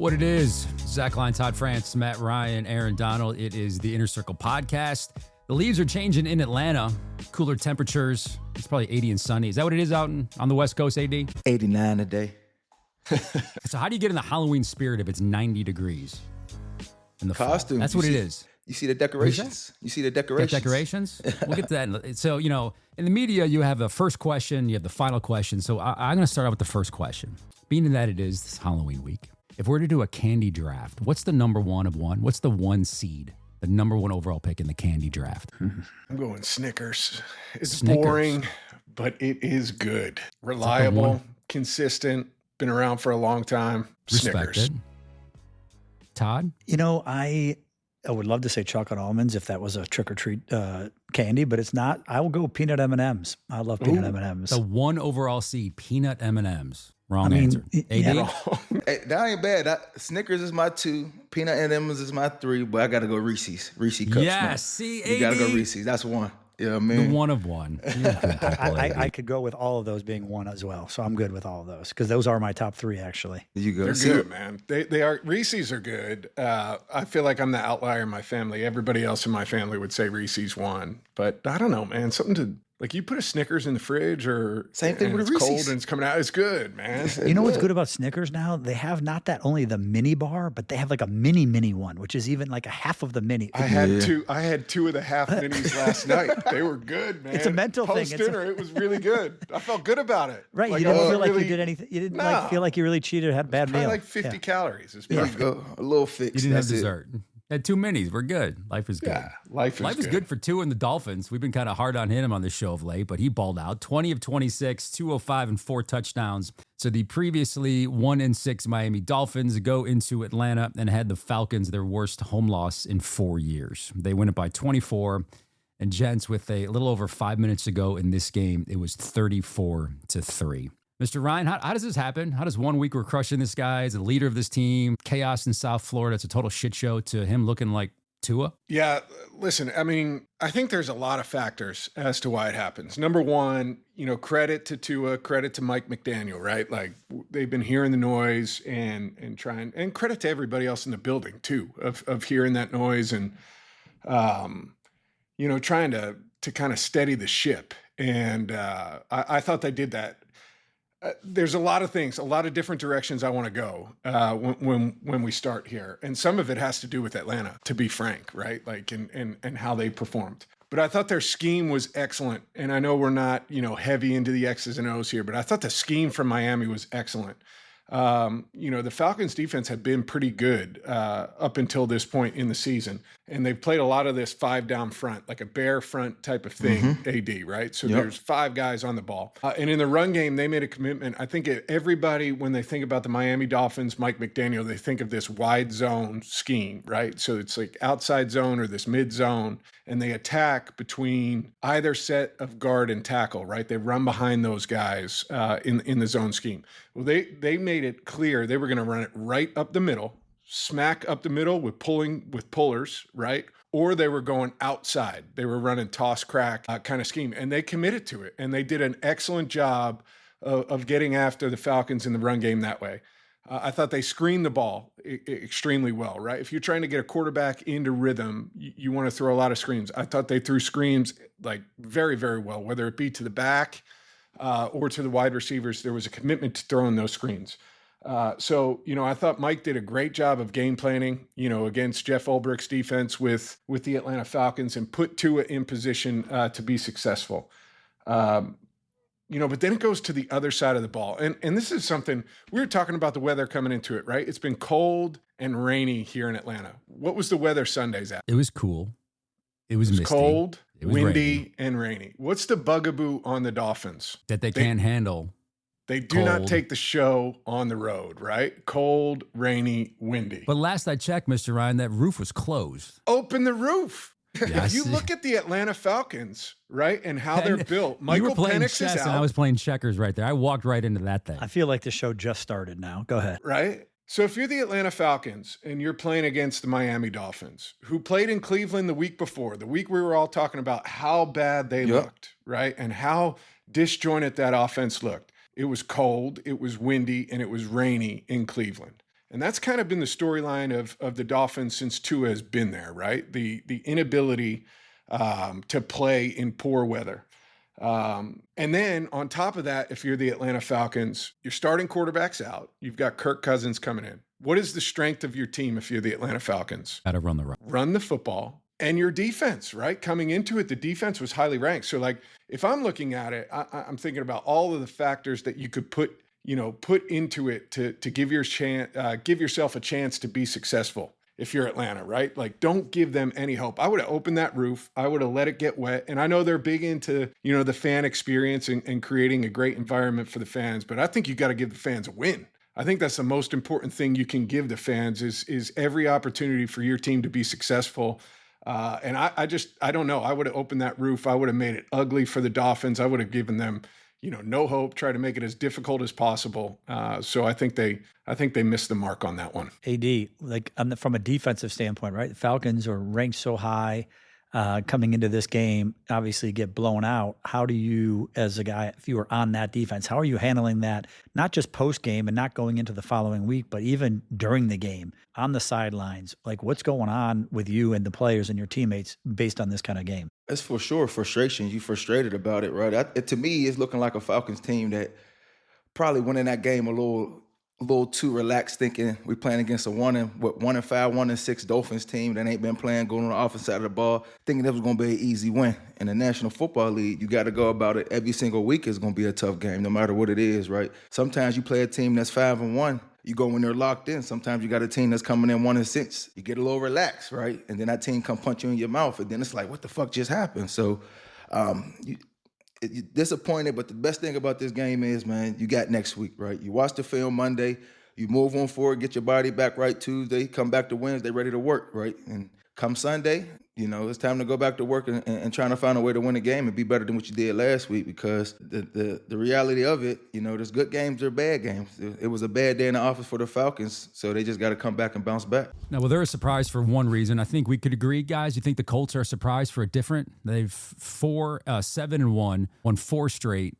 What it is, Zach Line, Todd France, Matt Ryan, Aaron Donald. It is the Inner Circle podcast. The leaves are changing in Atlanta. Cooler temperatures. It's probably 80 and sunny. Is that what it is out on the West Coast, AD? 89 a day. So how do you get in the Halloween spirit if it's 90 degrees in the Costumes. fall? That's what it is. You see the decorations. You see the decorations. Decorations? We'll get to that. So, in the media, you have the first question, you have the final question. So I'm going to start out with the first question. Being that it is this Halloween week, if we're to do a candy draft, what's the number one of one? What's the one seed? The number one overall pick in the candy draft? I'm going Snickers. It's Snickers. boring, but it is good. Reliable, consistent, been around for a long time. Snickers. Respected. Todd? I would love to say chocolate almonds if that was a trick or treat candy, but it's not. I will go peanut M&Ms. I love peanut M&Ms. The one overall seed, peanut M&Ms. Wrong answer. AD? Yeah. Hey, that ain't bad. Snickers is my 2. Peanut M&M's is my 3, but I got to go Reese's. Reese cups. Yes, man. see, You got to AD? go Reese's. That's 1. Yeah, man. The one of one. I could go with all of those being one as well. So I'm good with all of those because those are my top 3, actually. You go. They're good, man. They are. Reese's are good. I feel like I'm the outlier in my family. Everybody else in my family would say Reese's won, but I don't know, man. Something to like. You put a Snickers in the fridge, or Same thing with it's Reese's. cold and it's coming out. It's good, man. You know what's good about Snickers now? They have not that only the mini bar, but they have like a mini one, which is even like a half of the mini. I had 2 of the half minis last night. They were good, man. It's a mental thing. Post dinner, it was really good. I felt good about it. Right. Like, You didn't I feel like really- you did anything. You didn't Nah. like feel like you really cheated or had a bad Probably meal. like 50 Yeah. calories. It's There perfect. you go. A little fix. You didn't have That's it. dessert. Had 2 minis. We're good. Life is good. Yeah, life is good for Tua and the Dolphins. We've been kind of hard on him on this show of late, but he balled out. 20 of 26, 205 and 4 touchdowns. So the previously 1-6 Miami Dolphins go into Atlanta and had the Falcons their worst home loss in 4 years. They win it by 24. And gents, with a little over 5 minutes to go in this game, it was 34-3. Mr. Ryan, how does this happen? How does 1 week we're crushing this guy as the leader of this team, chaos in South Florida, it's a total shit show, to him looking like Tua? Yeah, listen, I mean, I think there's a lot of factors as to why it happens. Number one, credit to Tua, credit to Mike McDaniel, right? Like they've been hearing the noise and trying, and credit to everybody else in the building too, of hearing that noise and, trying to kind of steady the ship. And I thought they did that. There's a lot of things, a lot of different directions I want to go when we start here. And some of it has to do with Atlanta, to be frank, right? Like, and how they performed. But I thought their scheme was excellent. And I know we're not, heavy into the X's and O's here, but I thought the scheme from Miami was excellent. The Falcons defense had been pretty good up until this point in the season. And they've played a lot of this 5 down front, like a bear front type of thing, AD, right? So there's 5 guys on the ball. And in the run game, they made a commitment. I think everybody, when they think about the Miami Dolphins, Mike McDaniel, they think of this wide zone scheme, right? So it's like outside zone or this mid zone. And they attack between either set of guard and tackle, right? They run behind those guys in the zone scheme. Well, they made it clear they were going to run it right up the middle, smack up the middle with pullers, right? Or they were going outside. They were running toss crack kind of scheme, and they committed to it. And they did an excellent job of getting after the Falcons in the run game that way. I thought they screened the ball extremely well, right? If you're trying to get a quarterback into rhythm, you want to throw a lot of screens. I thought they threw screens like very, very well, whether it be to the back or to the wide receivers. There was a commitment to throwing those screens. So I thought Mike did a great job of game planning, against Jeff Ulbricht's defense with the Atlanta Falcons and put Tua in position to be successful. But then it goes to the other side of the ball. And this is something, we were talking about the weather coming into it, right? It's been cold and rainy here in Atlanta. What was the weather Sundays at? It was cool. It was misty. Cold, It was windy, rainy. and rainy. What's the bugaboo on the Dolphins? That they can't handle. They do not Cold. take the show on the road, right? Cold, rainy, windy. But last I checked, Mr. Ryan, that roof was closed. Open the roof. Yeah, If you look at the Atlanta Falcons, right, and how they're built, You Michael were playing Penix chess is and I out, was playing checkers right there. I walked right into that thing. I feel like the show just started now. Go ahead. right? So if you're the Atlanta Falcons and you're playing against the Miami Dolphins, who played in Cleveland the week before, the week we were all talking about how bad they looked, right, and how disjointed that offense looked. It was cold, it was windy, and it was rainy in Cleveland. And that's kind of been the storyline of the Dolphins since Tua has been there, right? The inability to play in poor weather. And then on top of that, if you're the Atlanta Falcons, your starting quarterback's out. You've got Kirk Cousins coming in. What is the strength of your team if you're the Atlanta Falcons? Got to run the rock. Run the football. And your defense, right? Coming into it, the defense was highly ranked. So, like, if I'm looking at it, I'm thinking about all of the factors that you could put into it to give yourself a chance to be successful if you're Atlanta, right? Like, don't give them any hope. I would have opened that roof. I would have let it get wet. And I know they're big into, the fan experience and creating a great environment for the fans, but I think you got to give the fans a win. I think that's the most important thing you can give the fans is every opportunity for your team to be successful. And I don't know. I would have opened that roof. I would have made it ugly for the Dolphins. I would have given them, no hope, try to make it as difficult as possible. So I think they missed the mark on that one. AD, like from a defensive standpoint, right? The Falcons are ranked so high coming into this game, obviously get blown out. How do you, as a guy, if you were on that defense, how are you handling that? Not just post game and not going into the following week, but even during the game on the sidelines. Like, what's going on with you and the players and your teammates based on this kind of game? It's for sure frustration. You frustrated about it, right? To me, it's looking like a Falcons team that probably went in that game a little too relaxed, thinking we playing against a 1-5, 1-6 Dolphins team that ain't been playing, going on the offense side of the ball, thinking that was going to be an easy win. In the National Football League, you got to go about it every single week is going to be a tough game, no matter what it is, right? Sometimes you play a team that's 5-1. You go when they're locked in. Sometimes you got a team that's coming in 1-6. You get a little relaxed, right? And then that team come punch you in your mouth, and then it's like, what the fuck just happened? So you're disappointed, but the best thing about this game is, man, you got next week, right? You watch the film Monday, you move on forward, get your body back right Tuesday, come back to Wednesday, ready to work, right? And come Sunday, it's time to go back to work and trying to find a way to win a game and be better than what you did last week, because the reality of it, there's good games, there's bad games. It was a bad day in the office for the Falcons, so they just got to come back and bounce back. Now, well, they're a surprise for one reason. I think we could agree, guys. You think the Colts are a surprise for a different? They've 7-1, won 4 straight.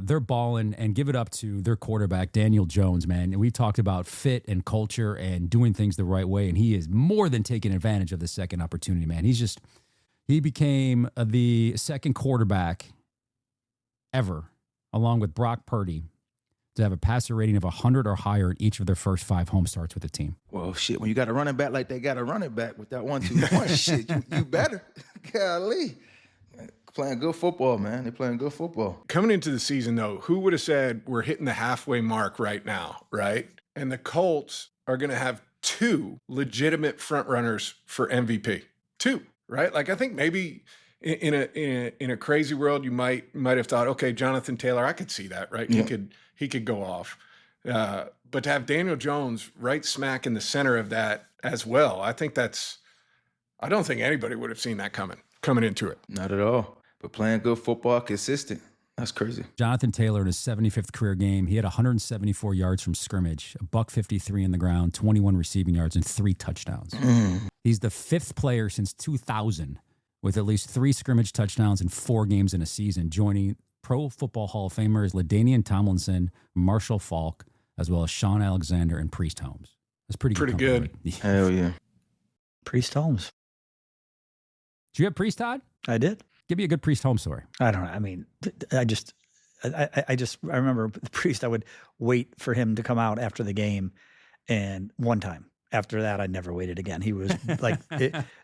They're balling, and give it up to their quarterback, Daniel Jones, man. And we talked about fit and culture and doing things the right way, and he is more than taking advantage of the second opportunity, man. He became the second quarterback ever, along with Brock Purdy, to have a passer rating of 100 or higher in each of their first 5 home starts with the team. Well, shit, when you got a running back like they got a running back with that 1-2 shit, you better. Golly. Playing good football, man. They're playing good football. Coming into the season, though, who would have said we're hitting the halfway mark right now, right? And the Colts are going to have 2 legitimate frontrunners for MVP. 2, right? Like, I think maybe in a crazy world, you might have thought, okay, Jonathan Taylor, I could see that, right? Yeah. He could go off. But to have Daniel Jones right smack in the center of that as well, I don't think anybody would have seen that coming into it. Not at all. But playing good football, consistent. That's crazy. Jonathan Taylor in his 75th career game, he had 174 yards from scrimmage, $153 in the ground, 21 receiving yards, and 3 touchdowns. He's the 5th player since 2000 with at least 3 scrimmage touchdowns in 4 games in a season, joining Pro Football Hall of Famers LaDainian Tomlinson, Marshall Faulk, as well as Sean Alexander and Priest Holmes. That's pretty good. Hell yeah. Priest Holmes. Did you have Priest, Todd? I did. Give me a good Priest Holmes story. I don't know. I mean, I remember the Priest, I would wait for him to come out after the game. And one time after that, I never waited again. He was like,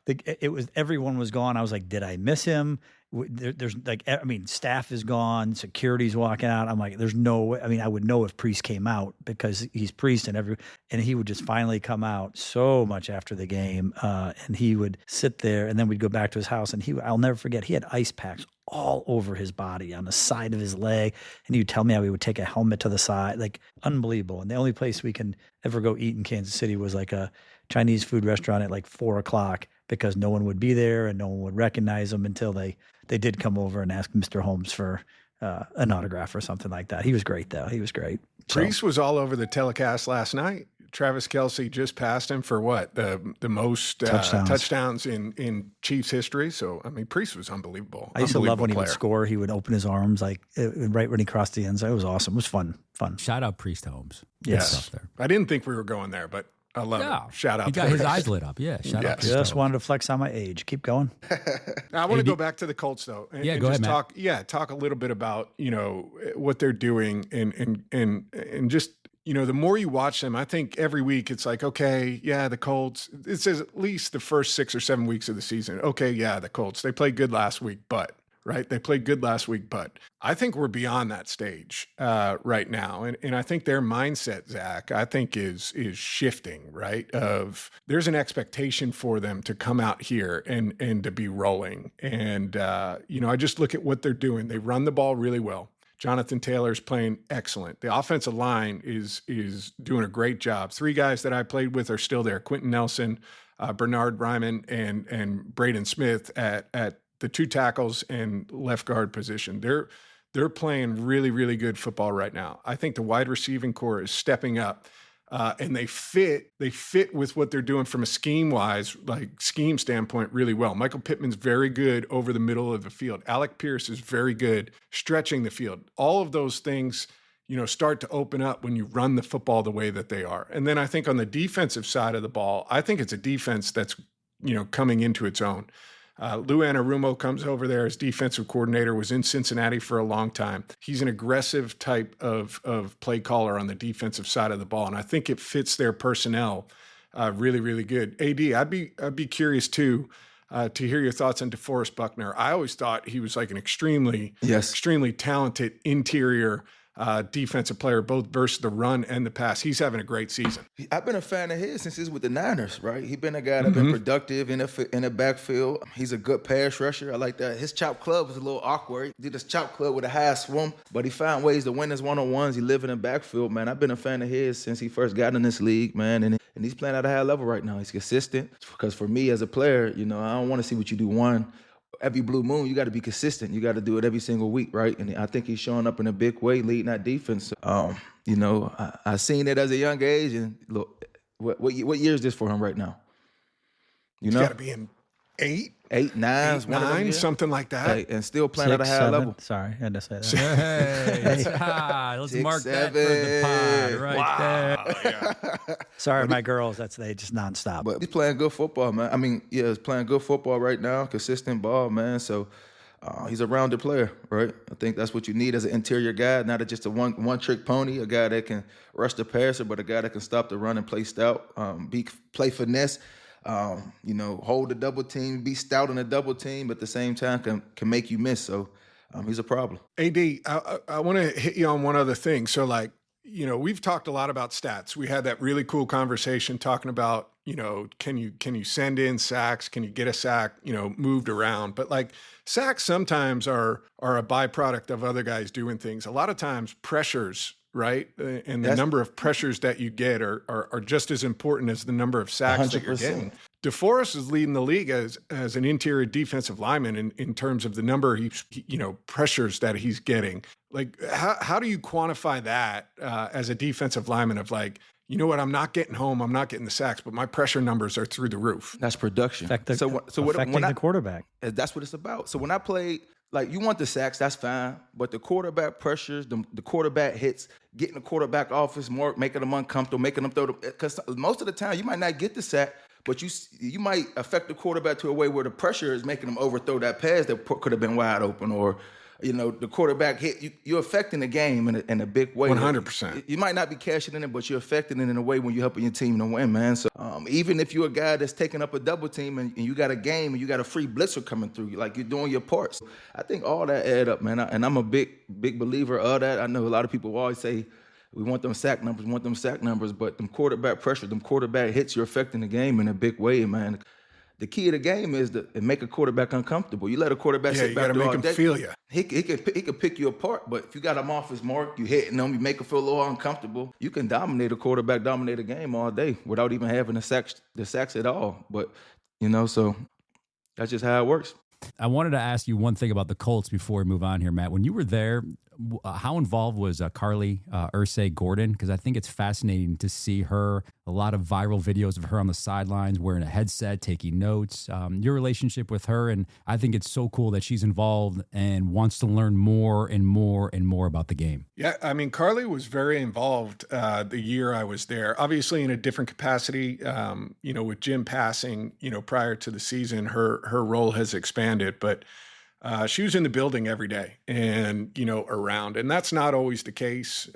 it was, everyone was gone. I was like, did I miss him? There's like, I mean, staff is gone, security's walking out. I'm like, there's no way. I mean, I would know if Priest came out because he's Priest and he would just finally come out so much after the game. And he would sit there and then we'd go back to his house and I'll never forget, he had ice packs all over his body, on the side of his leg. And he would tell me how he would take a helmet to the side, like unbelievable. And the only place we can ever go eat in Kansas City was like a Chinese food restaurant at like 4:00 because no one would be there and no one would recognize him until they did come over and ask Mr. Holmes for an autograph or something like that. He was great, though. He was great. Reese was all over the telecast last night. Travis Kelce just passed him for what? The most touchdowns in Chiefs history. So, I mean, Priest was unbelievable. I used to love when he would score. He would open his arms right when he crossed the end zone. It was awesome. It was fun. Shout out Priest Holmes. Yes. There. I didn't think we were going there, but I love it. Shout out. He got his eyes lit up. Yeah. Shout out. Just wanted to flex on my age. Keep going. Now, I want to go back to the Colts though. And go ahead, Matt. Talk a little bit about, what they're doing and just, the more you watch them, I think every week it's like, okay, yeah, the Colts, it says at least the first 6 or 7 weeks of the season. Okay. Yeah. The Colts, they played good last week, but right. They played good last week, but I think we're beyond that stage right now. And I think their mindset, Zach, I think is shifting, right? There's an expectation for them to come out here and to be rolling. And, I just look at what they're doing. They run the ball really well. Jonathan Taylor's playing excellent. The offensive line is doing a great job. 3 guys that I played with are still there. Quentin Nelson, Bernard Ryman, and Braden Smith at the 2 tackles and left guard position. They're playing really, really good football right now. I think the wide receiving core is stepping up, and they fit with what they're doing from a scheme standpoint really well. Michael Pittman's very good over the middle of the field. Alec Pierce is very good stretching the field. All of those things, start to open up when you run the football the way that they are. And then I think on the defensive side of the ball, I think it's a defense that's, coming into its own. Lou Anarumo comes over there as defensive coordinator, was in Cincinnati for a long time. He's an aggressive type of play caller on the defensive side of the ball, and I think it fits their personnel really, really good. AD, I'd be curious too to hear your thoughts on DeForest Buckner. I always thought he was like an extremely talented interior defensive player, both versus the run and the pass. He's having a great season. I've been a fan of his since he's with the Niners, right? He's been a guy that's been productive in the backfield. He's a good pass rusher. I like that. His chop club was a little awkward. He did his chop club with a high swim, but he found ways to win his one-on-ones. He live in the backfield, man. I've been a fan of his since he first got in this league, man, and he's playing at a high level right now. He's consistent because for me as a player, I don't want to see what you do every blue moon. You got to be consistent. You got to do it every single week, right? And I think he's showing up in a big way, leading that defense. I seen it as a young age, and look, what year is this for him right now? He's got to be in 8, 9, something like that, hey, and still playing at a high level. Sorry, I had to say that. Let's 6, mark 7. That for the pod right there. Yeah. Sorry, my girls. They just nonstop. But he's playing good football, man. I mean, he's playing good football right now, consistent ball, man. So he's a rounded player, right? I think that's what you need as an interior guy, not just a one-trick pony, a guy that can rush the passer, but a guy that can stop the run and play stout, play finesse. Hold the double team, be stout in a double team, but at the same time can make you miss. So he's a problem. AD, I want to hit you on one other thing. So we've talked a lot about stats. We had that really cool conversation talking about, can you send in sacks? Can you get a sack, moved around? But sacks sometimes are a byproduct of other guys doing things. A lot of times pressures, right? And the number of pressures that you get are just as important as the number of sacks 100%. That you're getting. DeForest is leading the league as an interior defensive lineman in terms of the number of pressures that he's getting. How do you quantify that as a defensive lineman of I'm not getting home, I'm not getting the sacks, but my pressure numbers are through the roof. That's production. Affecting the quarterback. That's what it's about. So when I played, you want the sacks, that's fine, but the quarterback pressures, the quarterback hits, getting the quarterback off is more, making them uncomfortable, making them throw because most of the time you might not get the sack, but you might affect the quarterback to a way where the pressure is making them overthrow that pass that could have been wide open, or the quarterback hit. You're affecting the game in a big way. 100%. You might not be cashing in it, but you're affecting it in a way when you're helping your team to win, man. So even if you're a guy that's taking up a double team and you got a game and you got a free blitzer coming through, you're doing your parts. I think all that add up, man. And I'm a big believer of that. I know a lot of people always say, we want them sack numbers, but them quarterback pressure, them quarterback hits, you're affecting the game in a big way, man. The key of the game is to make a quarterback uncomfortable. You let a quarterback sit back there all day. You got to make him feel you. He could pick you apart, but if you got him off his mark, you hitting him, you make him feel a little uncomfortable. You can dominate a quarterback, dominate a game all day without even having the sacks at all. But so that's just how it works. I wanted to ask you one thing about the Colts before we move on here, Matt. When you were there, how involved was Carly Ursay Gordon? Because I think it's fascinating to see her, a lot of viral videos of her on the sidelines wearing a headset, taking notes, your relationship with her. And I think it's so cool that she's involved and wants to learn more and more and more about the game. Yeah, I mean, Carly was very involved the year I was there, obviously in a different capacity. With Jim passing, prior to the season, her role has expanded, but she was in the building every day and, around. And that's not always the case,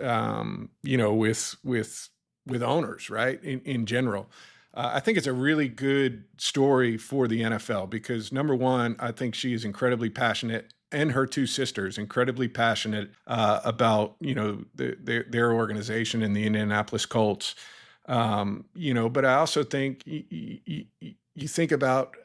with owners, right? In general. I think it's a really good story for the NFL because, number one, I think she is incredibly passionate, and her two sisters incredibly passionate about, their organization in the Indianapolis Colts. But I also think you think about,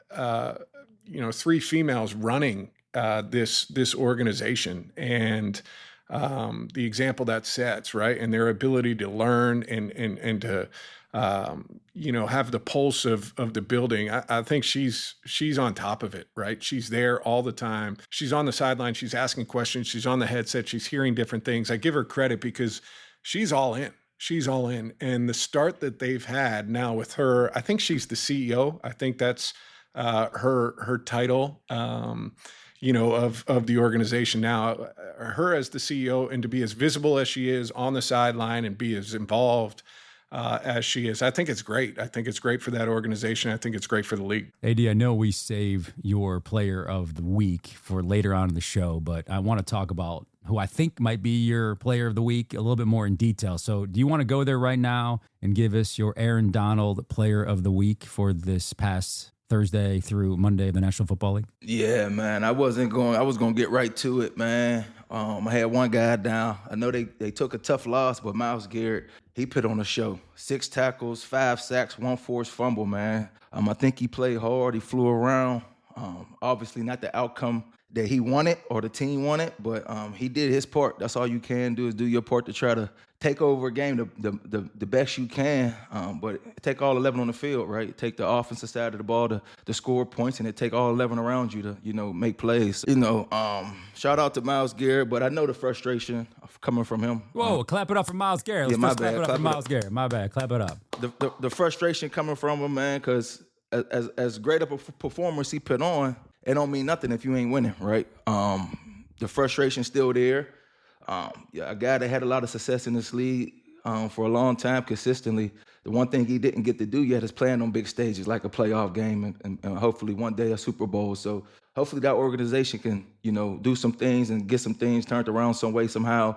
three females running this organization and the example that sets, right? And their ability to learn and to, have the pulse of the building. I think she's on top of it, right? She's there all the time. She's on the sideline. She's asking questions. She's on the headset. She's hearing different things. I give her credit because she's all in. She's all in. And the start that they've had now with her, I think she's the CEO. I think that's her title. Of the organization now, her as the CEO, and to be as visible as she is on the sideline and be as involved as she is, I think it's great. I think it's great for that organization. I think it's great for the league. AD, I know we save your player of the week for later on in the show, but I want to talk about who I think might be your player of the week a little bit more in detail. So do you want to go there right now and give us your Aaron Donald player of the week for this past Thursday through Monday of the National Football League? Yeah, man. I was going to get right to it, man. I had one guy down. I know they took a tough loss, but Myles Garrett, he put on a show. 6 tackles, 5 sacks, 1 forced fumble, man. I think he played hard. He flew around. Obviously not the outcome that he wanted or the team wanted, but he did his part. That's all you can do, is do your part to try to take over a game the best you can, but take all 11 on the field, right? Take the offensive side of the ball to score points, and it take all 11 around you to, make plays. Shout out to Myles Garrett, but I know the frustration coming from him. Whoa, clap it up for Myles Garrett. Let's clap it up for Myles Garrett. My bad, clap it up. The frustration coming from him, man, because as great of a performance he put on, it don't mean nothing if you ain't winning, right? The frustration's still there. A guy that had a lot of success in this league for a long time consistently. The one thing he didn't get to do yet is playing on big stages like a playoff game and hopefully one day a Super Bowl. So hopefully that organization can, do some things and get some things turned around some way, somehow,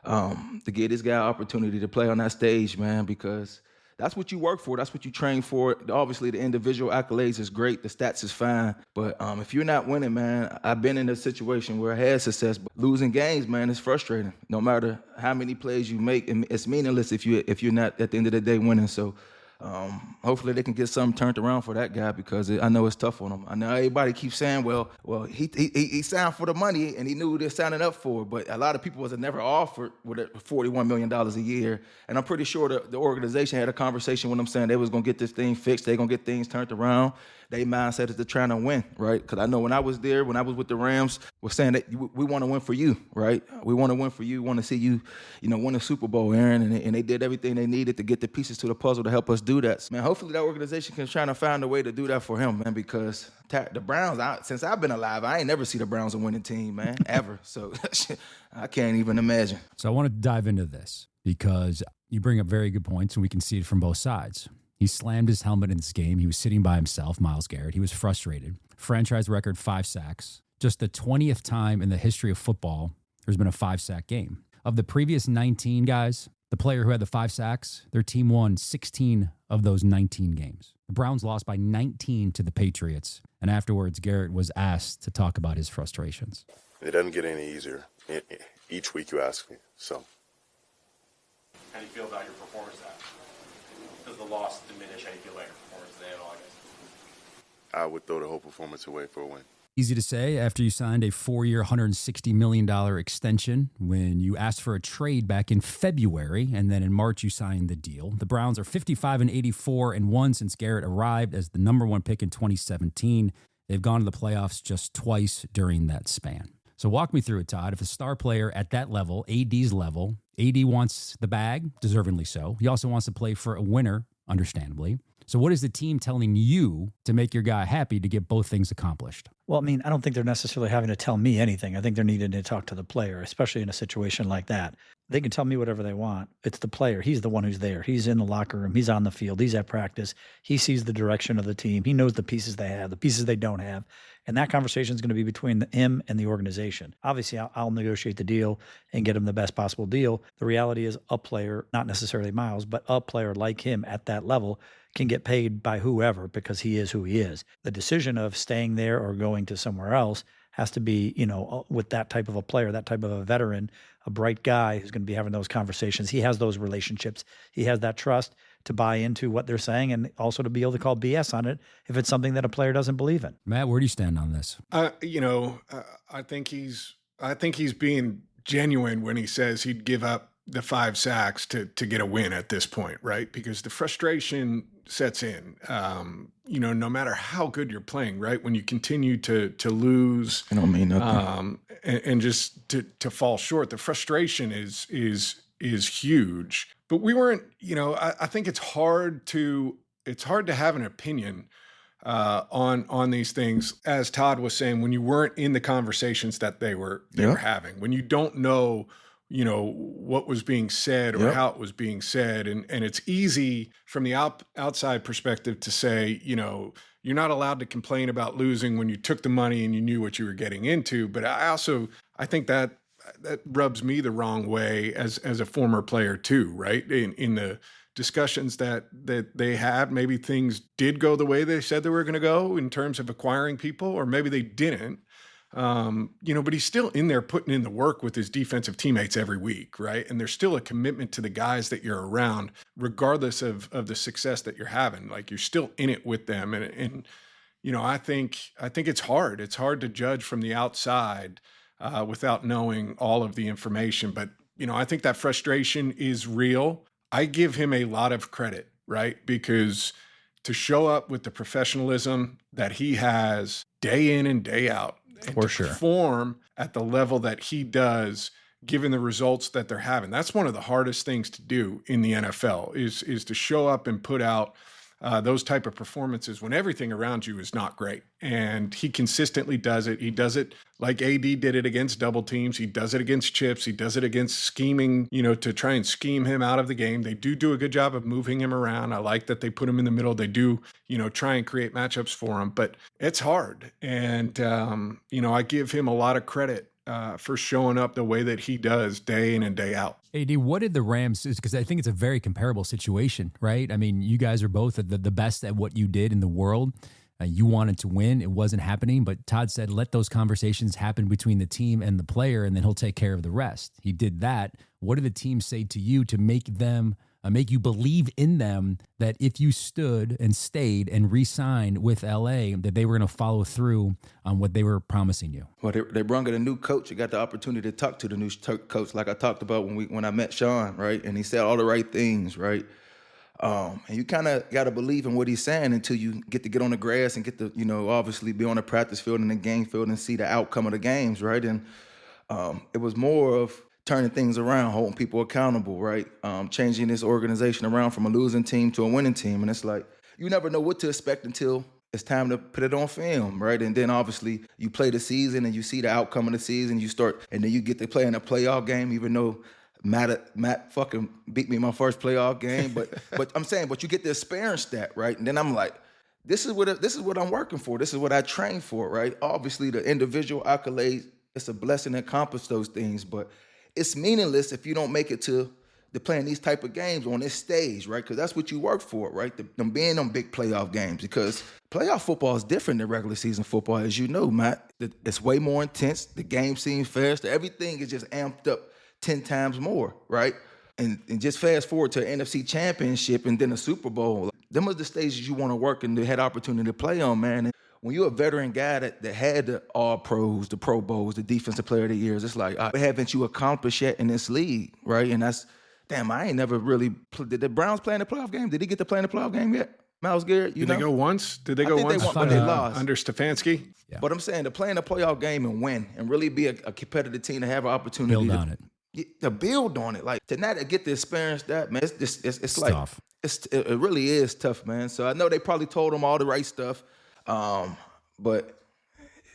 to get this guy opportunity to play on that stage, man, because that's what you work for. That's what you train for. Obviously, the individual accolades is great. The stats is fine. But if you're not winning, man, I've been in a situation where I had success, but losing games, man, is frustrating. No matter how many plays you make, it's meaningless if you're not at the end of the day winning. So hopefully they can get something turned around for that guy, because I know it's tough on him. I know everybody keeps saying, well, he signed for the money and he knew what they're signing up for, but a lot of people was never offered with $41 million a year. And I'm pretty sure the organization had a conversation with them saying they was going to get this thing fixed, they're going to get things turned around. Their mindset is to trying to win, right? Because I know when I was there, when I was with the Rams, we're saying that we want to win for you, right? We want to win for you. We want to see you, win a Super Bowl, Aaron. And they did everything they needed to get the pieces to the puzzle to help us do that. Man, hopefully that organization can try to find a way to do that for him, man, because the Browns, since I've been alive, I ain't never see the Browns a winning team, man, ever. So I can't even imagine. So I want to dive into this because you bring up very good points, and we can see it from both sides. He slammed his helmet in this game. He was sitting by himself, Myles Garrett. He was frustrated. Franchise record 5 sacks. Just the 20th time in the history of football there's been a 5-sack game. Of the previous 19 guys, the player who had the 5 sacks, their team won 16 of those 19 games. The Browns lost by 19 to the Patriots. And afterwards, Garrett was asked to talk about his frustrations. It doesn't get any easier. Each week you ask me, so. How do you feel about your performance now? Does the loss diminish how you feel about your performance today at all, I guess? I would throw the whole performance away for a win. Easy to say after you signed a 4-year, $160 million extension when you asked for a trade back in February, and then in March you signed the deal. The Browns are 55-84-1 since Garrett arrived as the number 1 pick in 2017. They've gone to the playoffs just twice during that span. So walk me through it, Todd. If a star player at that level, AD's level, AD wants the bag, deservingly so. He also wants to play for a winner, understandably. So what is the team telling you to make your guy happy to get both things accomplished? Well, I mean, I don't think they're necessarily having to tell me anything. I think they're needing to talk to the player, especially in a situation like that. They can tell me whatever they want. It's the player. He's the one who's there. He's in the locker room. He's on the field. He's at practice. He sees the direction of the team. He knows the pieces they have, the pieces they don't have. And that conversation is going to be between him and the organization. Obviously, I'll negotiate the deal and get him the best possible deal. The reality is a player, not necessarily Myles, but a player like him at that level can get paid by whoever because he is who he is. The decision of staying there or going to somewhere else has to be, with that type of a player, that type of a veteran, a bright guy who's going to be having those conversations. He has those relationships. He has that trust to buy into what they're saying and also to be able to call BS on it if it's something that a player doesn't believe in. Matt, where do you stand on this? I think he's being genuine when he says he'd give up the 5 sacks to get a win at this point, right? Because the frustration sets in. No matter how good you're playing, right? When you continue to lose, I don't mean nothing. And just to fall short, the frustration is huge. But we weren't, I think it's hard to have an opinion on these things. As Todd was saying, when you weren't in the conversations that they were having, when you don't know what was being said or how it was being said. And it's easy from the outside perspective to say, you're not allowed to complain about losing when you took the money and you knew what you were getting into. But I think that rubs me the wrong way as a former player too, right? In the discussions that they had, maybe things did go the way they said they were going to go in terms of acquiring people, or maybe they didn't. But he's still in there putting in the work with his defensive teammates every week, right? And there's still a commitment to the guys that you're around, regardless of the success that you're having. Like, you're still in it with them. And I think it's hard. It's hard to judge from the outside without knowing all of the information. But, I think that frustration is real. I give him a lot of credit, right? Because to show up with the professionalism that he has day in and day out, and to perform at the level that he does, given the results that they're having. That's one of the hardest things to do in the NFL is to show up and put out those type of performances when everything around you is not great. And he consistently does it. He does it like AD did it against double teams. He does it against chips. He does it against scheming, to try and scheme him out of the game. They do a good job of moving him around. I like that they put him in the middle. They do, try and create matchups for him, but it's hard. And, I give him a lot of credit for showing up the way that he does day in and day out. AD, what did the Rams, because I think it's a very comparable situation, right? I mean, you guys are both the best at what you did in the world. You wanted to win. It wasn't happening, but Todd said, let those conversations happen between the team and the player, and then he'll take care of the rest. He did that. What did the team say to you to make you believe in them that if you stood and stayed and re-signed with LA, that they were going to follow through on what they were promising you? Well, they brought in a new coach. You got the opportunity to talk to the new coach, like I talked about when I met Sean, right? And he said all the right things, right? And you kind of got to believe in what he's saying until you get on the grass and get to, obviously be on the practice field and the game field and see the outcome of the games, right? And it was more of turning things around, holding people accountable, right? Changing this organization around from a losing team to a winning team. And it's like, you never know what to expect until it's time to put it on film, right? And then obviously you play the season and you see the outcome of the season, and then you get to play in a playoff game, even though Matt fucking beat me in my first playoff game. But I'm saying, but you get the experience that, right? And then I'm like, this is what I'm working for. This is what I train for, right? Obviously the individual accolades, it's a blessing to accomplish those things, but it's meaningless if you don't make it to playing these type of games on this stage, right? Because that's what you work for, right? Them being them big playoff games. Because playoff football is different than regular season football, as you know, Matt. It's way more intense. The game seems faster. Everything is just amped up 10 times more, right? And just fast forward to an NFC championship and then a Super Bowl. Them are the stages you want to work and had opportunity to play on, man. And when you're a veteran guy that had the All-Pros, the Pro Bowls, the Defensive Player of the Years, it's like, what haven't you accomplished yet in this league, right? And that's, damn, I ain't never really, did the Browns play in the playoff game? Did he get to play in the playoff game yet? Myles Garrett, Did they go once? Did they I go think once? they won, but they lost. Under Stefanski? Yeah. But I'm saying to play in a playoff game and win and really be a competitive team to have an opportunity Build on it. To build on it. Like to not get to experience that, man, it's like tough. It really is tough, man. So I know they probably told them all the right stuff. But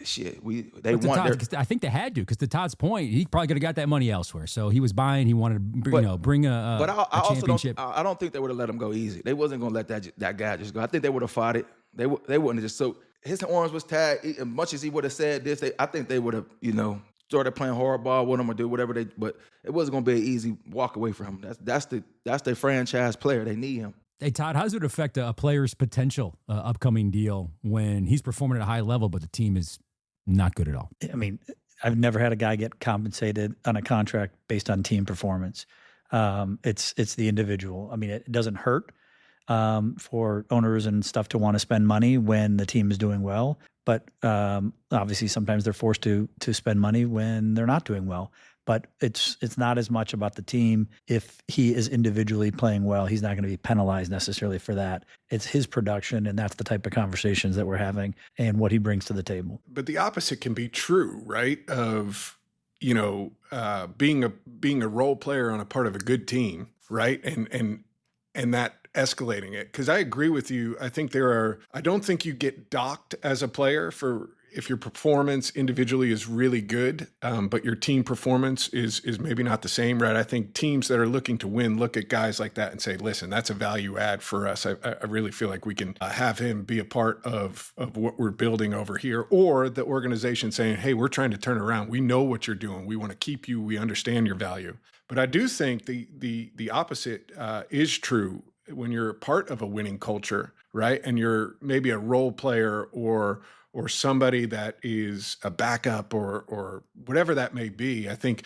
shit, they want. I think they had to, because to Todd's point, he probably could have got that money elsewhere. So he was buying. He wanted to, bring a. But I championship. I don't think they would have let him go easy. They wasn't gonna let that guy just go. I think they would have fought it. They wouldn't have just. So his arms was tied. As much as he would have said this, I think they would have, started playing hardball with him or do whatever they. But it wasn't gonna be an easy walk away from him. That's their franchise player. They need him. Hey, Todd, how does it affect a player's potential upcoming deal when he's performing at a high level, but the team is not good at all? I mean, I've never had a guy get compensated on a contract based on team performance. It's the individual. I mean, it doesn't hurt for owners and stuff to want to spend money when the team is doing well, but obviously sometimes they're forced to spend money when they're not doing well. But it's not as much about the team. If he is individually playing well, he's not going to be penalized necessarily for that. It's his production, and that's the type of conversations that we're having and what he brings to the table. But the opposite can be true, right? Of being a role player on a part of a good team, right? And that escalating it. Because I agree with you. I don't think you get docked as a player if your performance individually is really good, but your team performance is maybe not the same, right? I think teams that are looking to win look at guys like that and say, listen, that's a value add for us. I really feel like we can have him be a part of what we're building over here. Or the organization saying, hey, we're trying to turn around. We know what you're doing. We want to keep you. We understand your value. But I do think the opposite is true when you're part of a winning culture, right? And you're maybe a role player or somebody that is a backup or whatever that may be. I think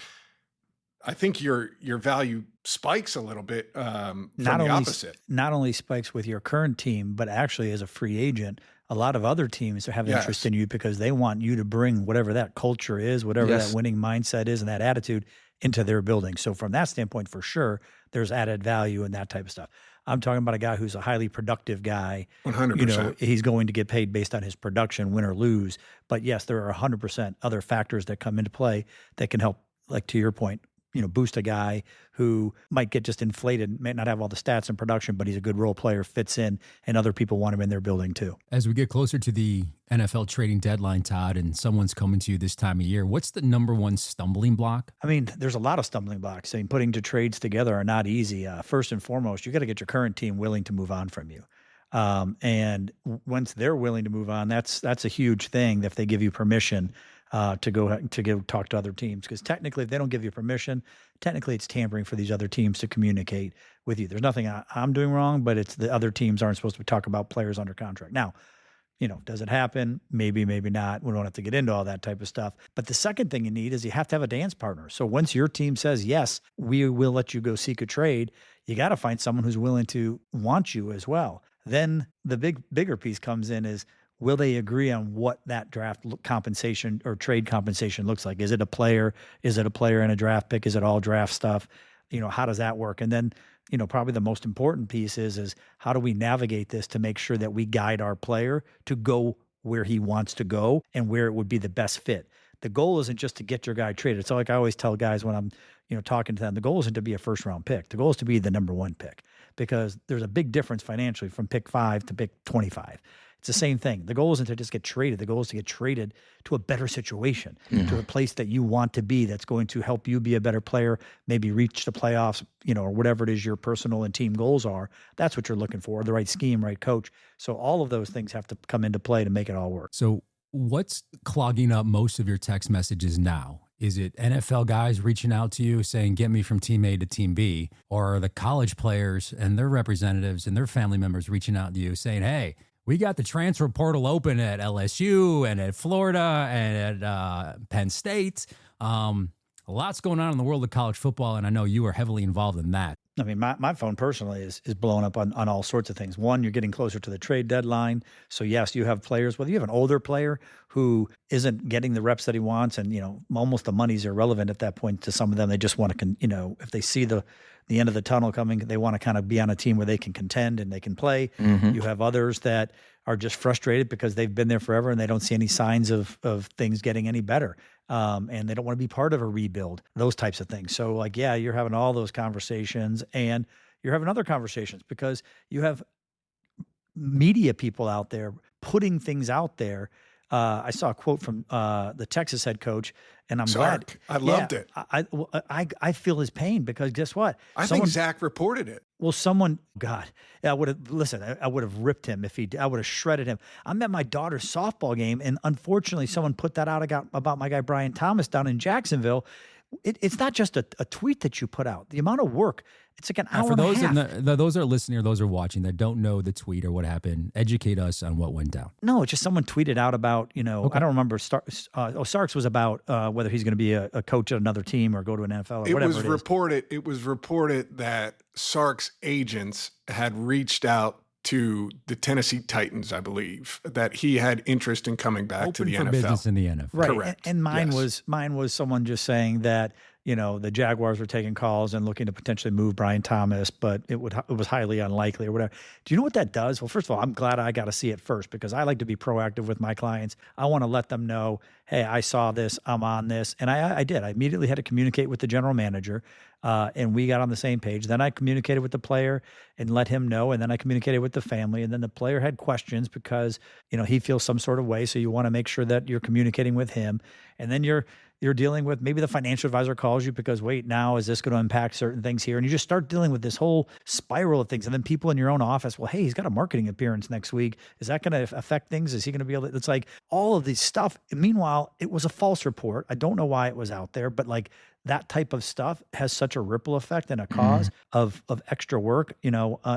your value spikes a little bit from the opposite. Not only spikes with your current team, but actually as a free agent, a lot of other teams have interest in you because they want you to bring whatever that culture is, whatever that winning mindset is and that attitude into their building. So from that standpoint, for sure, there's added value and that type of stuff. I'm talking about a guy who's a highly productive guy. 100%. He's going to get paid based on his production, win or lose. But yes, there are 100% other factors that come into play that can help, like to your point, boost a guy who might get just inflated, may not have all the stats and production, but he's a good role player, fits in, and other people want him in their building too. As we get closer to the NFL trading deadline, Todd, and someone's coming to you this time of year, what's the number one stumbling block? I mean, there's a lot of stumbling blocks. I mean, putting two trades together are not easy. First and foremost, you got to get your current team willing to move on from you. And once they're willing to move on, that's a huge thing if they give you permission to go talk to other teams. Because technically, if they don't give you permission, technically it's tampering for these other teams to communicate with you. There's nothing I'm doing wrong, but it's the other teams aren't supposed to talk about players under contract. Now, does it happen? Maybe, maybe not. We don't have to get into all that type of stuff. But the second thing you need is you have to have a dance partner. So once your team says, yes, we will let you go seek a trade, you got to find someone who's willing to want you as well. Then the bigger piece comes in is, will they agree on what that draft compensation or trade compensation looks like? Is it a player? Is it a player and a draft pick? Is it all draft stuff? How does that work? And then, probably the most important piece is how do we navigate this to make sure that we guide our player to go where he wants to go and where it would be the best fit. The goal isn't just to get your guy traded. It's like I always tell guys when I'm, talking to them, the goal isn't to be a first round pick. The goal is to be the number one pick, because there's a big difference financially from pick 5 to pick 25. It's the same thing. The goal isn't to just get traded. The goal is to get traded to a better situation, to a place that you want to be, that's going to help you be a better player, maybe reach the playoffs, or whatever it is your personal and team goals are. That's what you're looking for, the right scheme, right coach. So all of those things have to come into play to make it all work. So what's clogging up most of your text messages now? Is it NFL guys reaching out to you saying, get me from team A to team B? Or are the college players and their representatives and their family members reaching out to you saying, hey, we got the transfer portal open at LSU and at Florida and at Penn State. Lots going on in the world of college football, and I know you are heavily involved in that. I mean, my phone personally is blowing up on all sorts of things. One, you're getting closer to the trade deadline. So yes, you have players, whether you have an older player who isn't getting the reps that he wants, and, almost the money's irrelevant at that point to some of them. They just want to, if they see the end of the tunnel coming, they want to kind of be on a team where they can contend and they can play. Mm-hmm. You have others that are just frustrated because they've been there forever and they don't see any signs of things getting any better. And they don't want to be part of a rebuild, those types of things. So you're having all those conversations, and you're having other conversations because you have media people out there putting things out there. I saw a quote from the Texas head coach, and I'm glad. I loved it. I feel his pain because guess what? I think Zach reported it. Well, I would have ripped him I would have shredded him. I'm at my daughter's softball game, and unfortunately, someone put that out about my guy Brian Thomas down in Jacksonville. It's not just a tweet that you put out. The amount of work, it's like an hour and a half. For those that are listening or those are watching that don't know the tweet or what happened, educate us on what went down. No, it's just someone tweeted out about, okay. I don't remember. Sark's was about whether he's going to be a coach at another team or go to an NFL or whatever It was reported that Sark's agents had reached out to the Tennessee Titans, I believe, that he had interest in coming back to the NFL. Business in the NFL. Right. Correct. And mine was someone just saying that, the Jaguars were taking calls and looking to potentially move Brian Thomas, but it was highly unlikely or whatever. Do you know what that does? Well, first of all, I'm glad I got to see it first because I like to be proactive with my clients. I want to let them know, hey, I saw this, I'm on this. And I did. I immediately had to communicate with the general manager, and we got on the same page. Then I communicated with the player and let him know, and then I communicated with the family, and then the player had questions because, he feels some sort of way, so you want to make sure that you're communicating with him. And then you're dealing with, maybe the financial advisor calls you because, wait, now is this going to impact certain things here? And you just start dealing with this whole spiral of things. And then people in your own office, well, hey, he's got a marketing appearance next week. Is that going to affect things? Is he going to be able to, it's like all of these stuff. Meanwhile, it was a false report. I don't know why it was out there, but that type of stuff has such a ripple effect and a cause of extra work,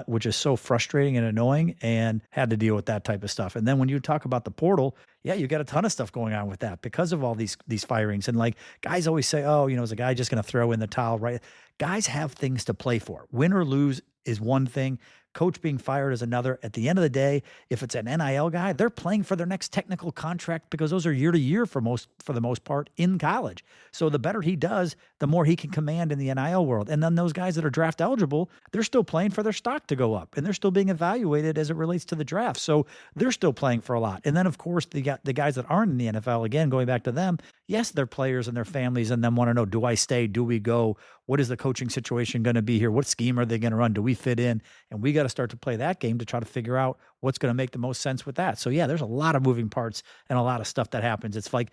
which is so frustrating and annoying, and had to deal with that type of stuff. And then when you talk about the portal, you got a ton of stuff going on with that because of all these firings. And guys always say, is a guy just going to throw in the towel, right? Guys have things to play for. Win or lose is one thing. Coach being fired is another. At the end of the day, if it's an NIL guy, they're playing for their next technical contract because those are year to year for the most part in college. So the better he does, the more he can command in the NIL world. And then those guys that are draft eligible, they're still playing for their stock to go up, and they're still being evaluated as it relates to the draft. So they're still playing for a lot. And then of course the guys that aren't in the NFL, again, going back to them, yes, their players and their families and them want to know, do I stay? Do we go? What is the coaching situation going to be here? What scheme are they going to run? Do we fit in? And we got to start to play that game to try to figure out what's going to make the most sense with that. So there's a lot of moving parts and a lot of stuff that happens. It's like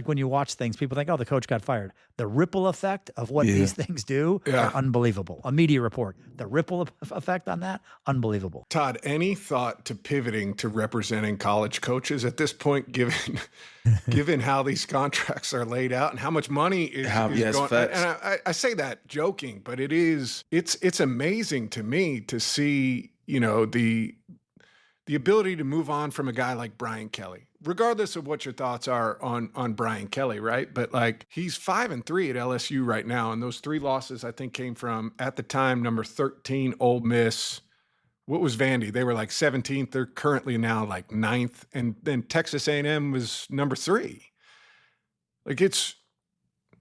when you watch things, people think, oh, the coach got fired. The ripple effect of what these things do are unbelievable. A media report, the ripple effect on that, unbelievable. Todd, any thought to pivoting to representing college coaches at this point, given how these contracts are laid out and how much money is going? And I say that joking, but it's amazing to me to see, the ability to move on from a guy like Brian Kelly, regardless of what your thoughts are on Brian Kelly, right? But he's 5-3 at LSU right now. And those 3 losses, I think, came from, at the time, number 13, Ole Miss. What was Vandy? They were 17th. They're currently now 9th. And then Texas A&M was number 3.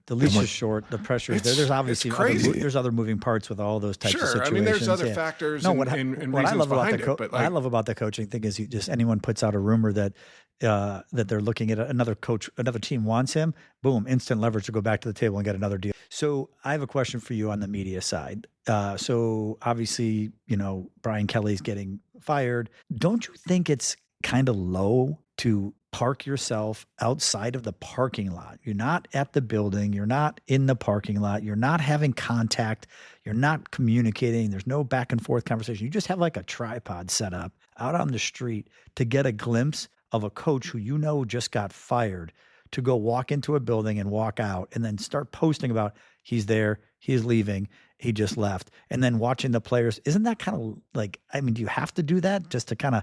The leash is short. The pressure is there. There's obviously there's other moving parts with all those types of situations. I mean, there's other factors and reasons behind it. But what I love about the coaching thing is anyone puts out a rumor that they're looking at another coach, another team wants him, boom, instant leverage to go back to the table and get another deal. So I have a question for you on the media side. So obviously, Brian Kelly's getting fired. Don't you think it's kind of low to park yourself outside of the parking lot? You're not at the building. You're not in the parking lot. You're not having contact. You're not communicating. There's no back and forth conversation. You just have a tripod set up out on the street to get a glimpse of a coach who just got fired, to go walk into a building and walk out and then start posting about he's there, he's leaving, he just left, and then watching the players. Isn't that kind of do you have to do that just to kind of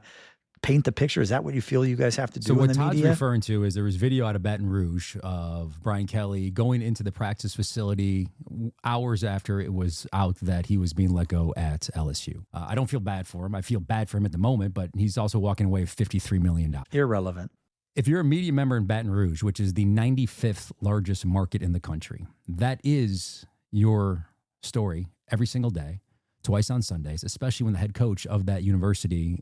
paint the picture? Is that what you feel you guys have to do So in what the Todd's media? referring to is there was video out of Baton Rouge of Brian Kelly going into the practice facility hours after it was out that he was being let go at LSU. I don't feel bad for him. I feel bad for him at the moment, but he's also walking away with $53 million. Irrelevant. If you're a media member in Baton Rouge, which is the 95th largest market in the country, that is your story every single day, twice on Sundays, especially when the head coach of that university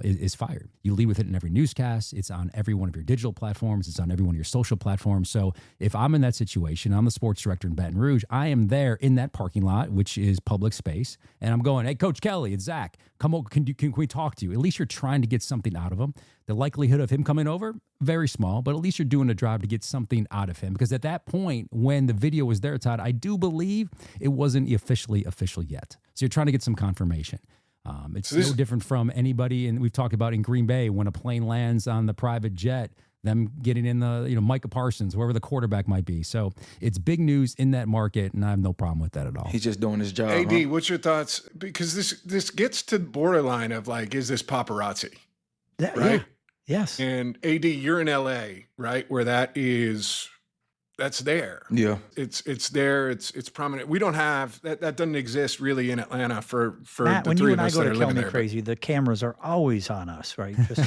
is fired. You lead with it in every newscast. It's on every one of your digital platforms. It's on every one of your social platforms. So if I'm in that situation, I'm the sports director in Baton Rouge, I am there in that parking lot, which is public space, and I'm going, hey, Coach Kelly, it's Zach. Come over. Can we talk to you? At least you're trying to get something out of him. The likelihood of him coming over, very small, but at least you're doing a job to get something out of him. Because at that point, when the video was there, Todd, I do believe it wasn't officially official yet. So you're trying to get some confirmation. It's no different from anybody, and we've talked about in Green Bay, when a plane lands on the private jet, them getting in the, Micah Parsons, whoever the quarterback might be. So it's big news in that market, and I have no problem with that at all. He's just doing his job. AD, what's your thoughts? Because this gets to the borderline of like, is this paparazzi? Right? Yeah. Yes. And AD, you're in LA, right? Where that's there. Yeah. It's there. It's prominent. We don't have that doesn't exist really in Atlanta for Matt, the when three you of and I us go that to are Kill living Me there. Crazy, the cameras are always on us, right? Just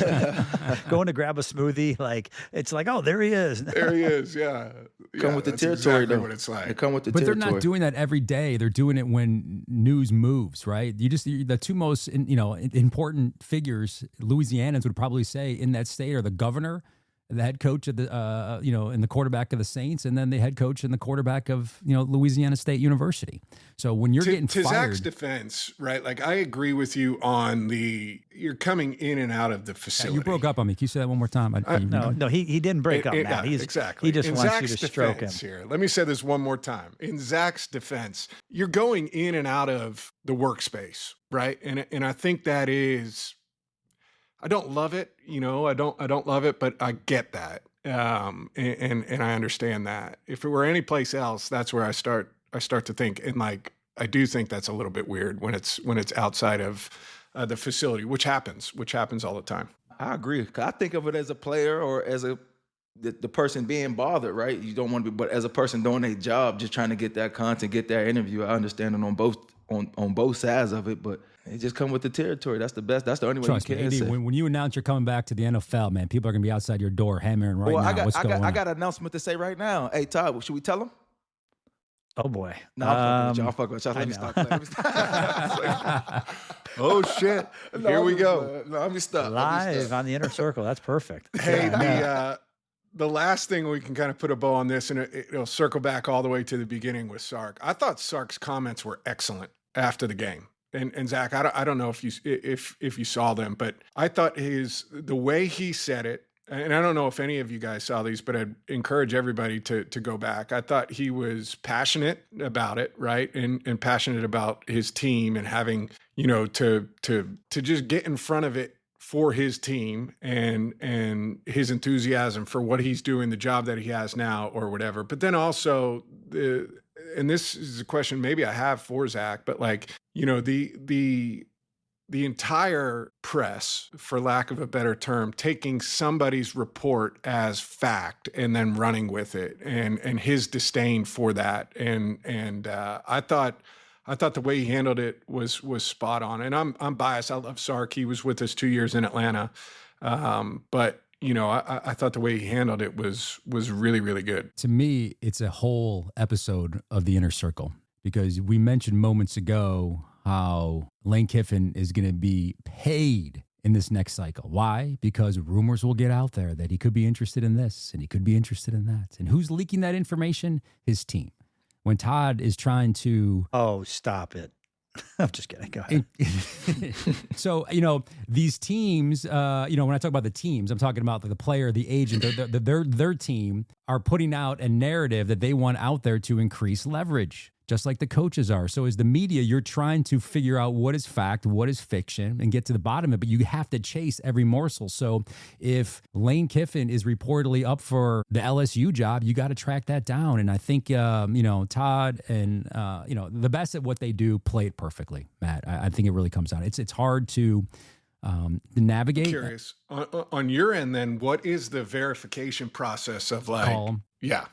going to grab a smoothie, like it's like, oh, there he is. There he is. Yeah. Come with the that's territory, exactly though. what it's like. They come with the But territory. they're not doing that every day. They're doing it when news moves, right? The two most important figures, Louisianans would probably say in that state, are the governor, the head coach of the and the quarterback of the Saints, and then the head coach and the quarterback of Louisiana State University. So when you're getting to fired, Zach's defense, right? Like I agree with you on you're coming in and out of the facility. you broke up on me. Can you say that one more time? No, he didn't break up, Matt. Exactly. He just in wants Zach's you to stroke him. defense here. Let me say this one more time. In Zach's defense, you're going in and out of the workspace, right? And I think that is, I don't love it. I don't love it, but I get that. And I understand that. If it were any place else, that's where I start to think, and like, I do think that's a little bit weird when it's outside of the facility, which happens all the time. I agree. I think of it as a player or as the person being bothered, right? You don't want to be, but as a person doing a job, just trying to get that content, get that interview. I understand it on both sides of it, but it just come with the territory. That's the best. That's the only way Trust you me, can AD, say. when you announce you're coming back to the NFL, man, people are going to be outside your door hammering right now. What's going on? I got an announcement to say right now. Hey, Todd, should we tell them? Oh boy. No, I'm fucking with y'all. Let me stop. Let me stop. Oh shit! Here we go. No, let me stop. Live on the Inner Circle. That's perfect. Hey, the last thing we can kind of put a bow on this, and it'll circle back all the way to the beginning with Sark. I thought Sark's comments were excellent after the game. And Zach, I don't know if you saw them, but I thought the way he said it, and I don't know if any of you guys saw these, but I'd encourage everybody to go back. I thought he was passionate about it, right? And passionate about his team and having, to just get in front of it for his team and his enthusiasm for what he's doing, the job that he has now or whatever. But then also and this is a question maybe I have for Zach, but like, the entire press, for lack of a better term, taking somebody's report as fact and then running with it, and his disdain for that, and I thought the way he handled it was spot on. And I'm biased. I love Sark. He was with us 2 years in Atlanta, but I thought the way he handled it was really, really good. To me, it's a whole episode of the Inner Circle, because we mentioned moments ago how Lane Kiffin is going to be paid in this next cycle. Why? Because rumors will get out there that he could be interested in this and he could be interested in that. And who's leaking that information? His team. When Todd is trying to... Oh, stop it. I'm just kidding. Go ahead. So, these teams, when I talk about the teams, I'm talking about the player, the agent, their team are putting out a narrative that they want out there to increase leverage, just like the coaches are. So as the media, you're trying to figure out what is fact, what is fiction, and get to the bottom of it, but you have to chase every morsel. So if Lane Kiffin is reportedly up for the LSU job, you got to track that down. And I think, Todd and, the best at what they do play it perfectly, Matt. I think it really comes down. It's hard to To navigate. Curious on your end, then what is the verification process of like, Call 'em. yeah,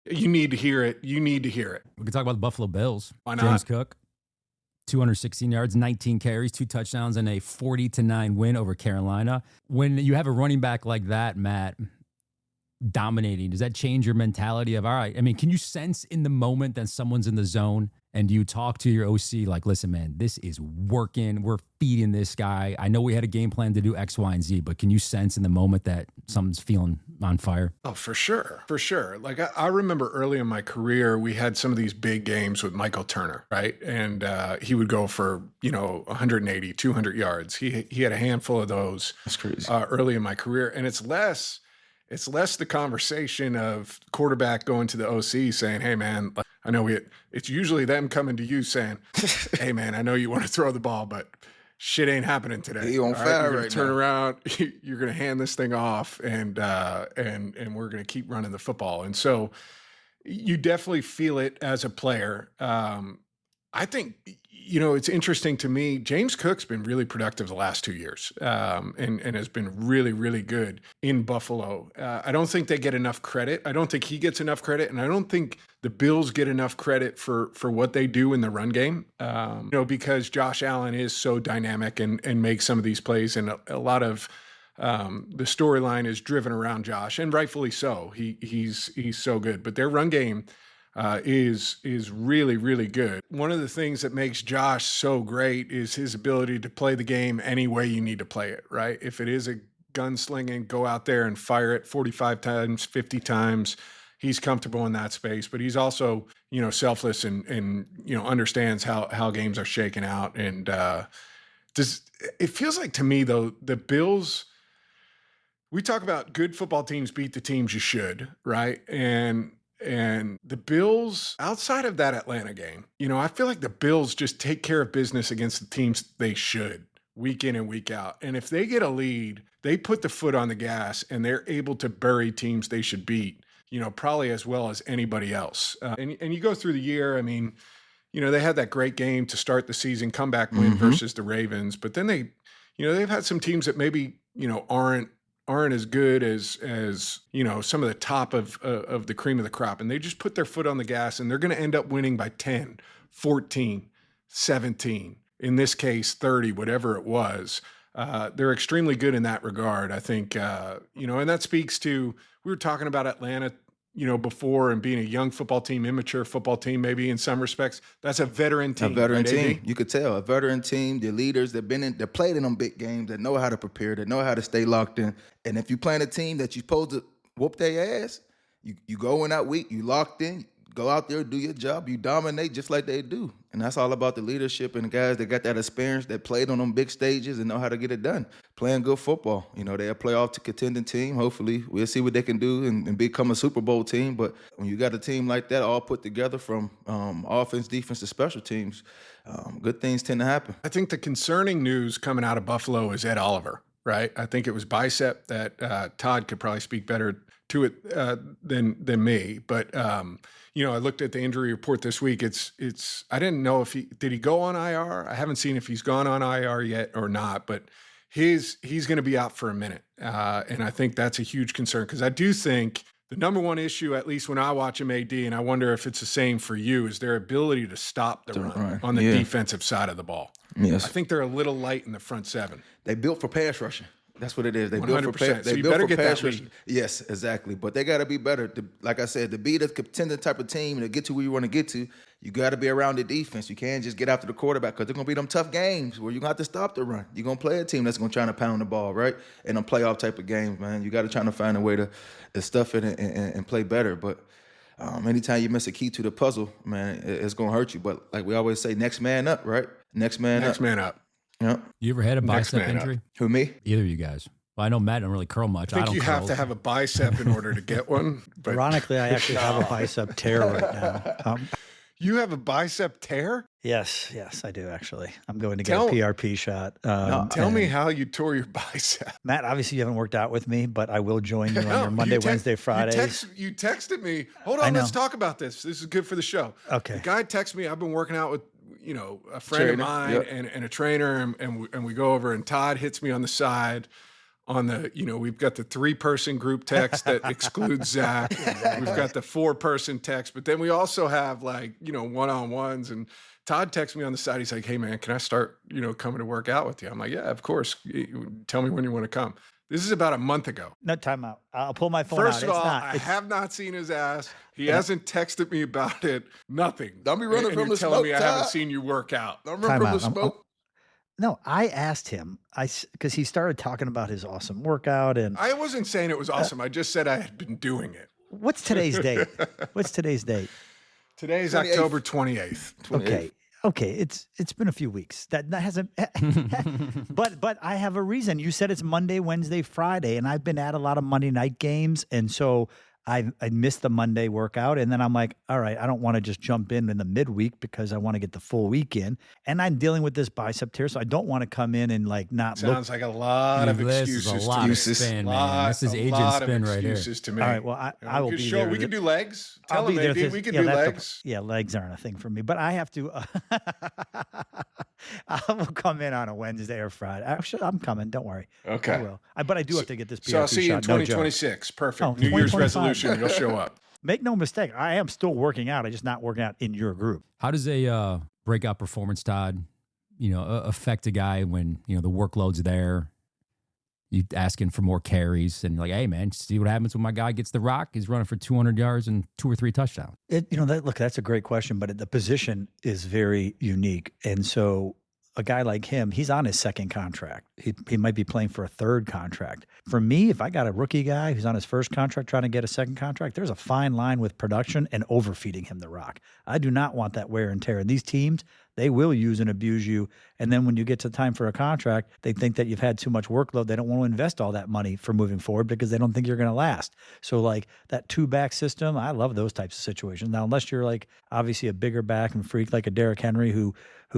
you need to hear it. You need to hear it. We can talk about the Buffalo Bills. Why not? James Cook, 216 yards, 19 carries, 2 touchdowns, and a 40-9 win over Carolina. When you have a running back like that, Matt, dominating, does that change your mentality of, all right, I mean, can you sense in the moment that someone's in the zone and you talk to your OC like, listen, man, this is working. We're feeding this guy. I know we had a game plan to do X, Y, and Z, but can you sense in the moment that something's feeling on fire? Oh, for sure. For sure. Like I remember early in my career, we had some of these big games with Michael Turner, right? And he would go for, 180, 200 yards. He had a handful of those. That's crazy. Early in my career. And it's less the conversation of quarterback going to the OC saying, hey, man, I know it's usually them coming to you saying, hey, man, I know you want to throw the ball, but shit ain't happening today. He on fire You're right turn now. around, you're going to hand this thing off, and we're going to keep running the football. And so you definitely feel it as a player. I think, it's interesting to me. James Cook's been really productive the last 2 years and has been really, really good in Buffalo. I don't think they get enough credit. I don't think he gets enough credit. And I don't think the Bills get enough credit for what they do in the run game, because Josh Allen is so dynamic and makes some of these plays. And a lot of the storyline is driven around Josh, and rightfully so. He's so good. But their run game is really, really good. One of the things that makes Josh so great is his ability to play the game any way you need to play it, right? If it is a gunslinging, go out there and fire it 45 times, 50 times. He's comfortable in that space, but he's also, selfless and understands how games are shaken out. And it feels like to me, though, the Bills, we talk about good football teams beat the teams you should, right? And the Bills, outside of that Atlanta game, I feel like the Bills just take care of business against the teams they should, week in and week out. And if they get a lead, they put the foot on the gas and they're able to bury teams they should beat, probably as well as anybody else. And you go through the year, I mean, they had that great game to start the season, comeback win versus the Ravens. But then they've had some teams that maybe, aren't as good as some of the top of the cream of the crop. And they just put their foot on the gas, and they're going to end up winning by 10, 14, 17, in this case, 30, whatever it was. They're extremely good in that regard, I think, and that speaks to, we were talking about Atlanta, before, and being a young football team, immature football team, maybe in some respects. That's a veteran team. A veteran right, team. AD? You could tell. A veteran team, the leaders that played in them big games, that know how to prepare, that know how to stay locked in. And if you playing a team that you're supposed to whoop their ass, you go in that week, you locked in, go out there, do your job, you dominate just like they do. And that's all about the leadership and the guys that got that experience, that played on them big stages and know how to get it done. Playing good football. They're a playoff to contending team. Hopefully, we'll see what they can do and become a Super Bowl team. But when you got a team like that all put together from offense, defense, to special teams, good things tend to happen. I think the concerning news coming out of Buffalo is Ed Oliver, right? I think it was bicep that Todd could probably speak better to it than me. But I looked at the injury report this week. It's I didn't know if did he go on IR? I haven't seen if he's gone on IR yet or not, but he's going to be out for a minute. And I think that's a huge concern, because I do think the number one issue, at least when I watch him, AD, and I wonder if it's the same for you, is their ability to stop the run on the defensive side of the ball. Yes. I think they're a little light in the front seven. They built for pass rushing. That's what it is. They 100%. built for pass. So you better get that lead. Yes, exactly. But they got to be better. Like I said, to be the contender type of team and to get to where you want to get to, you got to be around the defense. You can't just get after the quarterback, because they're going to be them tough games where you're going to have to stop the run. You're going to play a team that's going to try to pound the ball, right? In a playoff type of games, man. You got to try to find a way to stuff it and play better. But anytime you miss a key to the puzzle, man, it's going to hurt you. But like we always say, next man up, right? Next man up. Yeah. You ever had a Next bicep man up. injury? Who, me? Either of you guys. Well, I know Matt don't really curl much. I think don't you curl. have to have a bicep in order to get one. But Ironically, I actually have a bicep tear right now. you have a bicep tear? Yes, I do actually. I'm going to get Tell- a PRP shot. Tell me how you tore your bicep. Matt, obviously you haven't worked out with me, but I will join you on your Monday, Wednesday, Fridays. You texted me. Hold I on, know. let's talk about this. This is good for the show. Okay. The guy texted me. I've been working out with a friend of Trainer, mine yep. and a trainer, and we go over, and Todd hits me on the side on the, we've got the 3-person group text that excludes Zach. We've got the 4-person text, but then we also have one-on-ones, and Todd texts me on the side. He's like, hey man, can I start, coming to work out with you? I'm like, yeah, of course. Tell me when you want to come. This is about a month ago. No, time out. I'll pull my phone First out. of all, I have not seen his ass. He hasn't texted me about it. Nothing. Don't be running and from you're the telling smoke, me I haven't Todd. seen you work out. Don't run from the smoke. No, I asked him. Because he started talking about his awesome workout, and I wasn't saying it was awesome. I just said I had been doing it. what's today's date? What's today's date? Today's 28th. October 28th. Okay. It's been a few weeks. That hasn't. but I have a reason. You said it's Monday, Wednesday, Friday, and I've been at a lot of Monday night games, and so I missed the Monday workout, and then I'm like, all right, I don't want to just jump in the midweek because I want to get the full week in, and I'm dealing with this bicep tear, so I don't want to come in and not Sounds like a lot of This excuses. is a lot to of me. spin, man. This is A agent lot of spin right here. excuses to me. All right, well, I will be there. We could do legs. I'll Tell be him, there. AD, we could do legs. Legs aren't a thing for me, but I have to. I will come in on a Wednesday or Friday. Actually, I'm coming. Don't worry. Okay. I will. But I do have to get this PRP So I'll see you in shot. No joke. 2026. Perfect. Oh, New Year's 2025. resolution. You'll show up. Make no mistake, I am still working out. I'm just not working out in your group. How does a breakout performance, Todd, affect a guy when, the workload's there? You asking for more carries and hey, man, see what happens when my guy gets the rock? He's running for 200 yards and 2 or 3 touchdowns. That's a great question, but the position is very unique. And so a guy like him, he's on his second contract. He might be playing for a third contract. For me, if I got a rookie guy who's on his first contract trying to get a second contract, there's a fine line with production and overfeeding him the rock. I do not want that wear and tear. And these teams, they will use and abuse you. And then when you get to time for a contract, they think that you've had too much workload. They don't want to invest all that money for moving forward because they don't think you're going to last. So that 2-back system, I love those types of situations. Now, unless you're obviously a bigger back and freak like a Derrick Henry who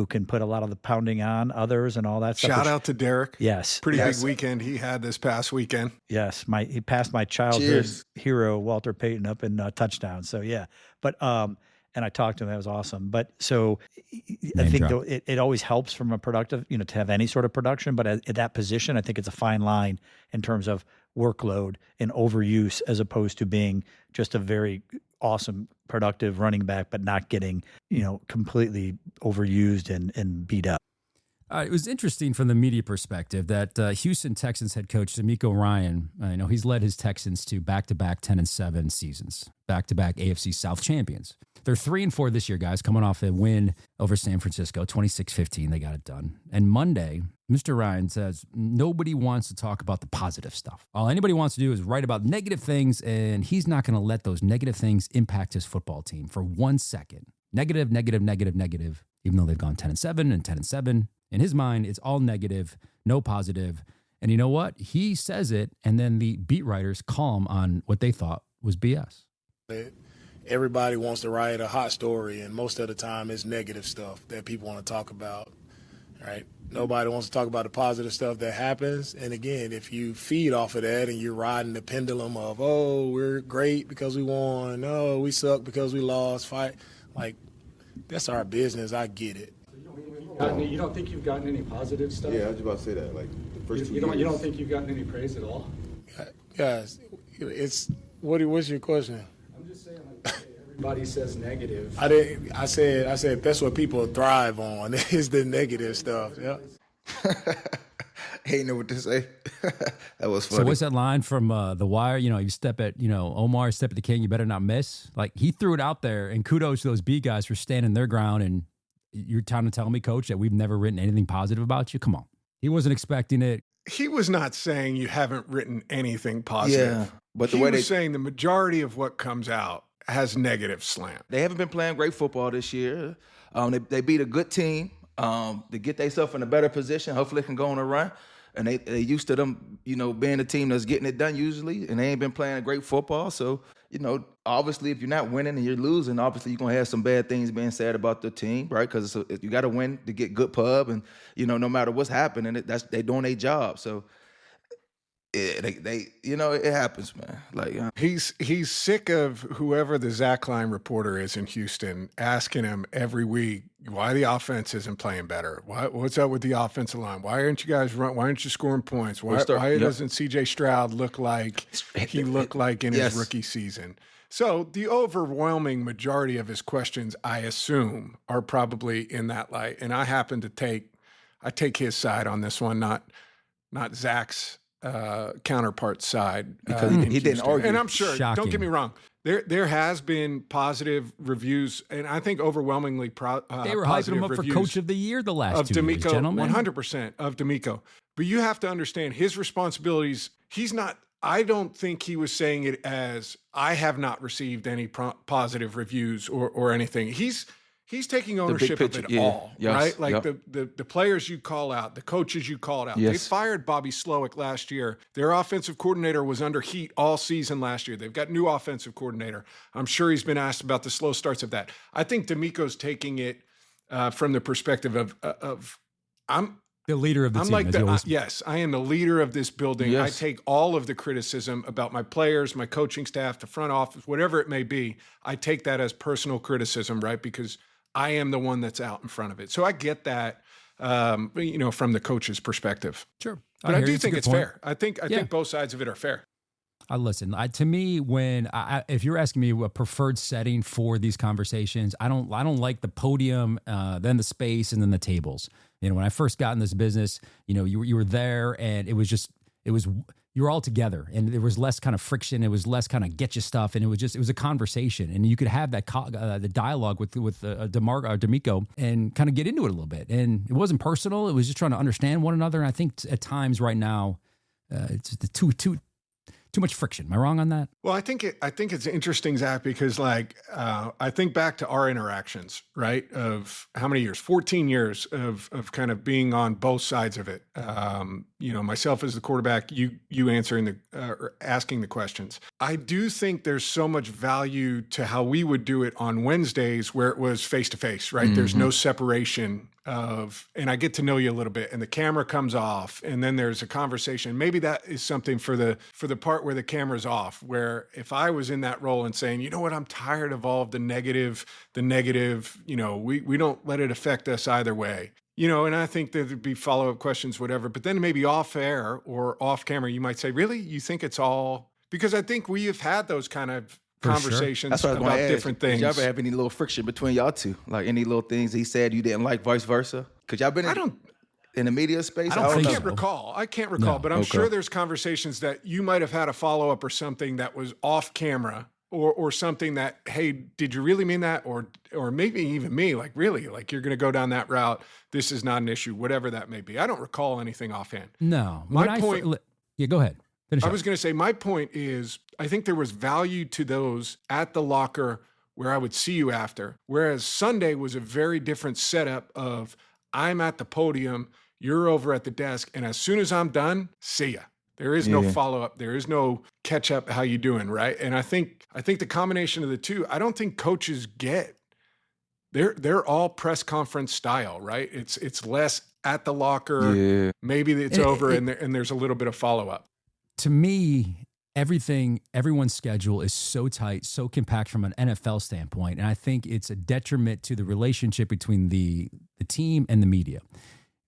can put a lot of the pounding on others and all that stuff. Shout out to Derrick. Yes. Pretty big weekend he had this past weekend. Yes. He passed my childhood hero, Walter Payton, up in touchdowns. So, yeah. But, and I talked to him. That was awesome. But so I think it always helps from a productive, to have any sort of production. But at that position, I think it's a fine line in terms of workload and overuse as opposed to being just a very awesome, productive running back, but not getting, completely overused and beat up. It was interesting from the media perspective that Houston Texans head coach D'Amico Ryan, he's led his Texans to back-to-back 10-7 seasons, back-to-back AFC South champions. They're 3-4 this year, guys, coming off a win over San Francisco, 26-15. They got it done. And Monday, Mr. Ryan says nobody wants to talk about the positive stuff. All anybody wants to do is write about negative things, and he's not going to let those negative things impact his football team for 1 second. Negative, negative, negative, negative, even though they've gone 10-7 and 10-7. In his mind, it's all negative, no positive. And you know what? He says it, and then the beat writers call him on what they thought was BS. Everybody wants to write a hot story, and most of the time it's negative stuff that people want to talk about, right? Nobody wants to talk about the positive stuff that happens. And again, if you feed off of that and you're riding the pendulum of, oh, we're great because we won, oh, we suck because we lost, fight, that's our business. I get it. You don't think you've gotten any positive stuff? Yeah, I was about to say that. The first 2 you years. You don't think you've gotten any praise at all? Guys, what's your question? I'm just saying, everybody says negative. I said that's what people thrive on is the negative stuff. Yeah. He ain't know what to say. That was funny. So what's that line from The Wire? You step at, Omar, step at the king, you better not miss. He threw it out there, and kudos to those B guys for standing their ground. And you're trying to tell me, Coach, that we've never written anything positive about you? Come on. He wasn't expecting it. He was not saying you haven't written anything positive. Yeah, but he was saying the majority of what comes out has negative slant. They haven't been playing great football this year. They beat a good team to get themselves in a better position. Hopefully they can go on a run. And they used to them, being a team that's getting it done usually, and they ain't been playing a great football. So, obviously if you're not winning and you're losing, obviously you're going to have some bad things being said about the team, right? Because you got to win to get good pub, and, no matter what's happening, they're doing their job. So they it happens, man. Like he's sick of whoever the Zach Klein reporter is in Houston asking him every week why the offense isn't playing better. What's up with the offensive line? Why aren't you guys why aren't you scoring points? Why doesn't CJ Stroud look like he looked like in his rookie season? So the overwhelming majority of his questions, I assume, are probably in that light. And I happen to take his side on this one, not Zach's counterpart side, because he didn't argue. And I'm sure, Shocking. Don't get me wrong, there has been positive reviews, and I think overwhelmingly they were hyping him up for Coach of the Year the last 2 years, gentlemen. 100% of DeMeco. But you have to understand his responsibilities. I don't think he was saying it as I have not received any positive reviews or anything. He's taking ownership of it all, right? Like the players you call out, the coaches you called out. They fired Bobby Slowick last year. Their offensive coordinator was under heat all season last year. They've got new offensive coordinator. I'm sure he's been asked about the slow starts of that. I think DeMeco's taking it from the perspective of I'm the leader of the team. Yes, I am the leader of this building. Yes. I take all of the criticism about my players, my coaching staff, the front office, whatever it may be. I take that as personal criticism, right? Because I am the one that's out in front of it. So I get that, from the coach's perspective. Sure. But I do think it's fair. I think both sides of it are fair. Listen, to me, if you're asking me a preferred setting for these conversations, I don't like the podium, then the space, and then the tables. When I first got in this business, you were there, and you were all together, and there was less kind of friction. It was less kind of get you stuff, and it was a conversation, and you could have that the dialogue with DeMeco and kind of get into it a little bit. And it wasn't personal; it was just trying to understand one another. And I think at times right now, it's too much friction. Am I wrong on that? Well, I think it's interesting, Zach, because I think back to our interactions, right? Of how many years? 14 years of kind of being on both sides of it. Myself as the quarterback, you answering or asking the questions. I do think there's so much value to how we would do it on Wednesdays, where it was face to face, right? Mm-hmm. There's no separation and I get to know you a little bit, and the camera comes off, and then there's a conversation. Maybe that is something for the part where the camera's off, where if I was in that role and saying, you know what, I'm tired of all of the negative, we don't let it affect us either way. And I think there'd be follow-up questions, whatever, but then maybe off air or off camera, you might say, really, you think it's all, because I think we have had those kind of conversations about different things. Did y'all ever have any little friction between y'all two? Like any little things he said you didn't like, vice versa? Because y'all been in the media space? I can't recall, but I'm sure there's conversations that you might have had a follow-up or something that was off camera or something that, hey, did you really mean that? Or maybe even me, like, really, like you're going to go down that route. This is not an issue, whatever that may be. I don't recall anything offhand. No. My point. Go ahead. I was going to say, my point is, I think there was value to those at the locker where I would see you after, whereas Sunday was a very different setup of I'm at the podium, you're over at the desk, and as soon as I'm done, see ya. There is no follow-up. There is no catch-up, how you doing, right? And I think the combination of the two, I don't think coaches get. They're all press conference style, right? It's less at the locker. Yeah. Maybe it's over and there's a little bit of follow-up. To me, everyone's schedule is so tight, so compact from an NFL standpoint, and I think it's a detriment to the relationship between the team and the media.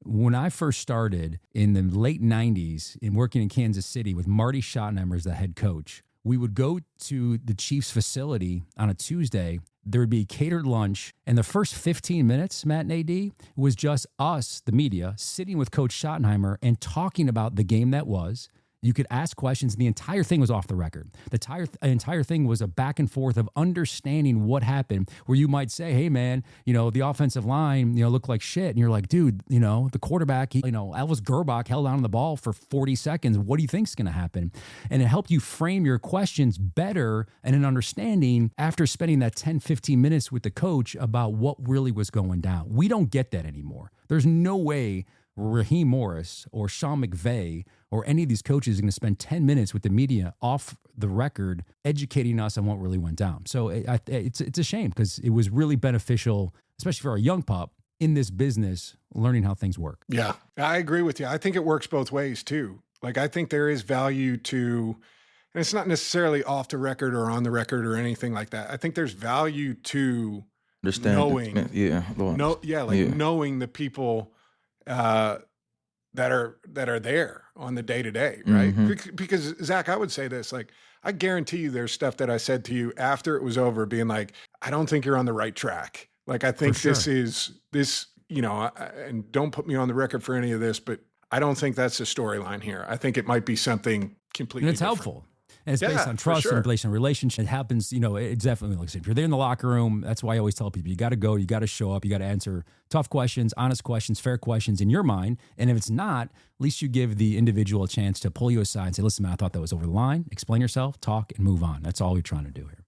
When I first started in the late 90s in working in Kansas City with Marty Schottenheimer as the head coach, we would go to the Chiefs facility on a Tuesday. There would be catered lunch, and the first 15 minutes, Matt and AD, was just us, the media, sitting with Coach Schottenheimer and talking about the game that was. You could ask questions, and the entire thing was off the record. The entire thing was a back and forth of understanding what happened, where you might say, hey, man, the offensive line, looked like shit. And you're like, dude, the quarterback, Elvis Gerbach held on to the ball for 40 seconds. What do you think's going to happen? And it helped you frame your questions better and an understanding after spending that 10, 15 minutes with the coach about what really was going down. We don't get that anymore. There's no way Raheem Morris or Sean McVay or any of these coaches is going to spend 10 minutes with the media off the record educating us on what really went down. So it's a shame, because it was really beneficial, especially for a young pup in this business, learning how things work. Yeah, I agree with you. I think it works both ways too. Like, I think there is value to, and it's not necessarily off the record or on the record or anything like that. I think there's value to knowing, knowing the people that are there on the day to day, right? Mm-hmm. Because Zach, I would say this, like, I guarantee you there's stuff that I said to you after it was over being like, I don't think you're on the right track. Like, I think this, you know, and don't put me on the record for any of this, but I don't think that's the storyline here. I think it might be something completely And it's different. helpful. And it's based on trust and based on relationship. It happens, you know, it definitely looks, if you're there in the locker room, that's why I always tell people, you got to go, you got to show up, you got to answer tough questions, honest questions, fair questions in your mind. And if it's not, at least you give the individual a chance to pull you aside and say, listen, man, I thought that was over the line. Explain yourself, talk, and move on. That's all we're trying to do here.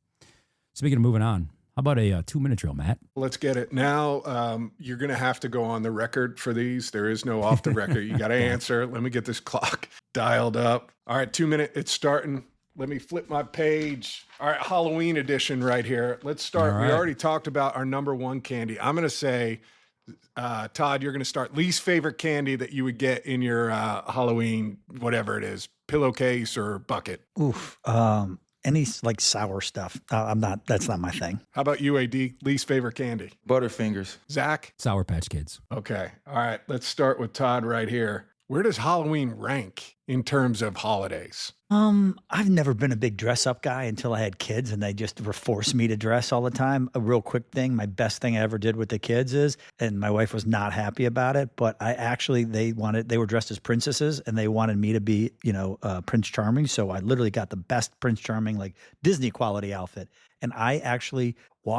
Speaking of moving on, how about a 2-minute drill, Matt? Let's get it. Now, you're going to have to go on the record for these. There is no off the record. You got to answer. Let me get this clock dialed up. All right, 2 minute. It's starting. Let me flip my page. All right, Halloween edition right here. Let's start. All right. We already talked about our number one candy. I'm going to say, Todd, you're going to start least favorite candy that you would get in your Halloween, whatever it is, pillowcase or bucket. Oof. Any like sour stuff. That's not my thing. How about you, AD? Least favorite candy? Butterfingers. Zach? Sour Patch Kids. Okay. All right. Let's start with Todd right here. Where does Halloween rank in terms of holidays? I've never been a big dress up guy until I had kids and they just forced me to dress all the time. A real quick thing, my best thing I ever did with the kids is, and my wife was not happy about it, but they were dressed as princesses and they wanted me to be, Prince Charming. So I literally got the best Prince Charming, like Disney quality outfit. And I actually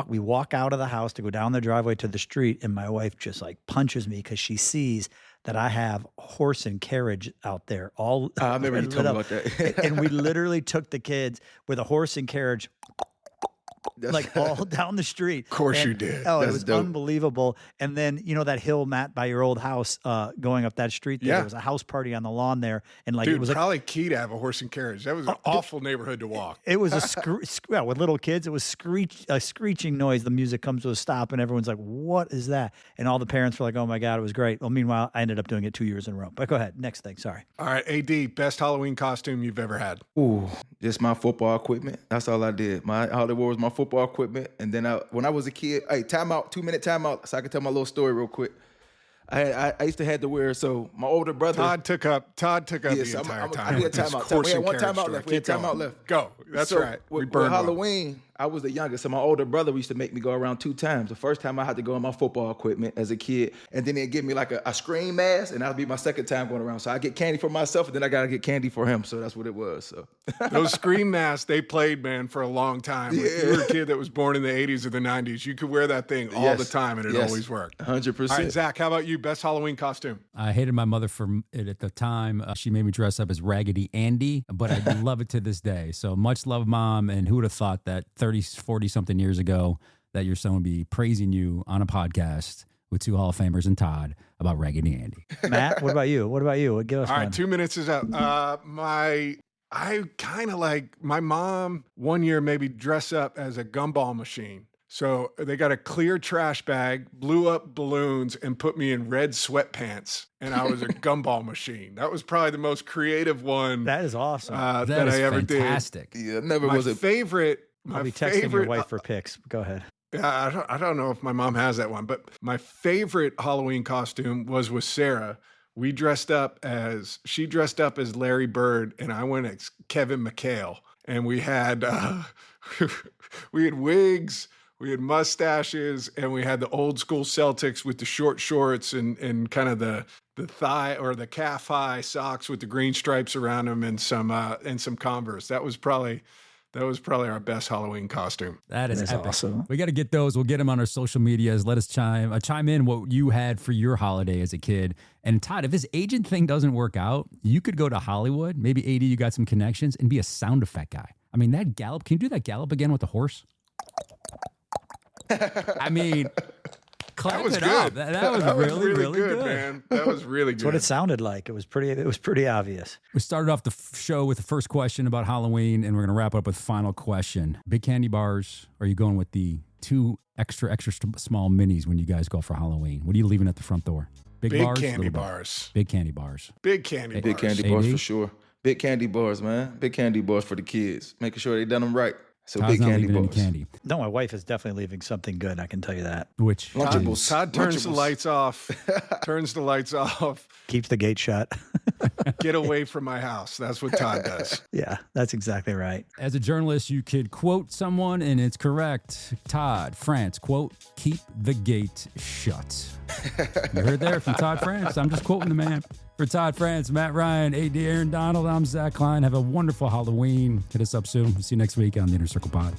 we walk out of the house to go down the driveway to the street and my wife just like punches me because she sees that I have horse and carriage out there all. I remember you told me about that. And we literally took the kids with a horse and carriage like all down the street. Of course you did. Oh, That's it was dope. unbelievable. And then, that hill, Matt, by your old house, going up that street there, Yeah. there was a house party on the lawn there. And like, Dude, it was probably key to have a horse and carriage. That was an awful neighborhood to walk. it was with little kids, it was a screeching noise. The music comes to a stop and everyone's like, what is that? And all the parents were like, oh my God, it was great. Well, meanwhile, I ended up doing it 2 years in a row. But go ahead. Next thing. Sorry. All right, AD, best Halloween costume you've ever had. Ooh, just my football equipment. That's all I did. All I wore was my football equipment. And then when I was a kid, hey, 2-minute timeout, so I can tell my little story real quick. I used to have to wear, so my older brother. Todd took up Yes, the entire time. I need a with this timeout. horse We had and one carriage timeout story. left. We had Keep timeout going. left. Go. That's So, right. We With burned one. Halloween, I was the youngest, so my older brother used to make me go around 2 times. The first time I had to go in my football equipment as a kid, and then they'd give me like a screen mask, and that'd be my second time going around. So I get candy for myself, and then I gotta get candy for him. So that's what it was. So Those screen masks, they played, man, for a long time. If you were a kid that was born in the 80s or the 90s, you could wear that thing all the time, and it always worked. 100%. All right, Zach, how about you? Best Halloween costume? I hated my mother for it at the time. She made me dress up as Raggedy Andy, but I love it to this day. So much love, Mom. And who would have thought that 30, 40-something years ago that your son would be praising you on a podcast with 2 Hall of Famers and Todd about Raggedy Andy? Matt, what about you? Give us All one. right, 2 minutes is up. I kind of like my mom one year maybe dress up as a gumball machine. So they got a clear trash bag, blew up balloons, and put me in red sweatpants, and I was a gumball machine. That was probably the most creative one That is awesome. that I ever fantastic. Yeah, never did. was a Favorite. I'll be texting your wife for pics. Go ahead. Yeah, I don't know if my mom has that one, but my favorite Halloween costume was with Sarah. She dressed up as Larry Bird, and I went as Kevin McHale. And we had wigs, we had mustaches, and we had the old school Celtics with the short shorts and kind of the thigh or the calf high socks with the green stripes around them and some Converse. That was probably our best Halloween costume. That's epic. awesome. We got to get those. We'll get them on our social medias. Let us chime in what you had for your holiday as a kid. And Todd, if this agent thing doesn't work out, you could go to Hollywood. Maybe AD, you got some connections, and be a sound effect guy. I mean, that gallop. Can you do that gallop again with the horse? I mean, clap That was it good. up. That was really good, man. That was really good. That's what it sounded like. It was pretty obvious. We started off the show with the first question about Halloween, and we're going to wrap up with the final question. Big candy bars, or are you going with the 2 extra small minis when you guys go for Halloween? What are you leaving at the front door? Big Big bars, candy little bars. Big candy bars. Big candy Big bars. candy bars AD? for sure. Big candy bars, man. Big candy bars for the kids. Making sure they done them right. So Todd's big not candy leaving any bars. candy. No, my wife is definitely leaving something good. I can tell you that. Which Lunchables. Todd turns the Lunchables. lights off. Turns the lights off. Keeps the gate shut. Get away from my house. That's what Todd does. Yeah, that's exactly right. as a journalist, you could quote someone and it's correct. Todd France, quote, keep the gate shut. You heard there from Todd France. I'm just quoting the man. For Todd France, Matt Ryan, AD Aaron Donald, I'm Zach Klein. Have a wonderful Halloween. Hit us up soon. See you next week on the Inner Circle Pod.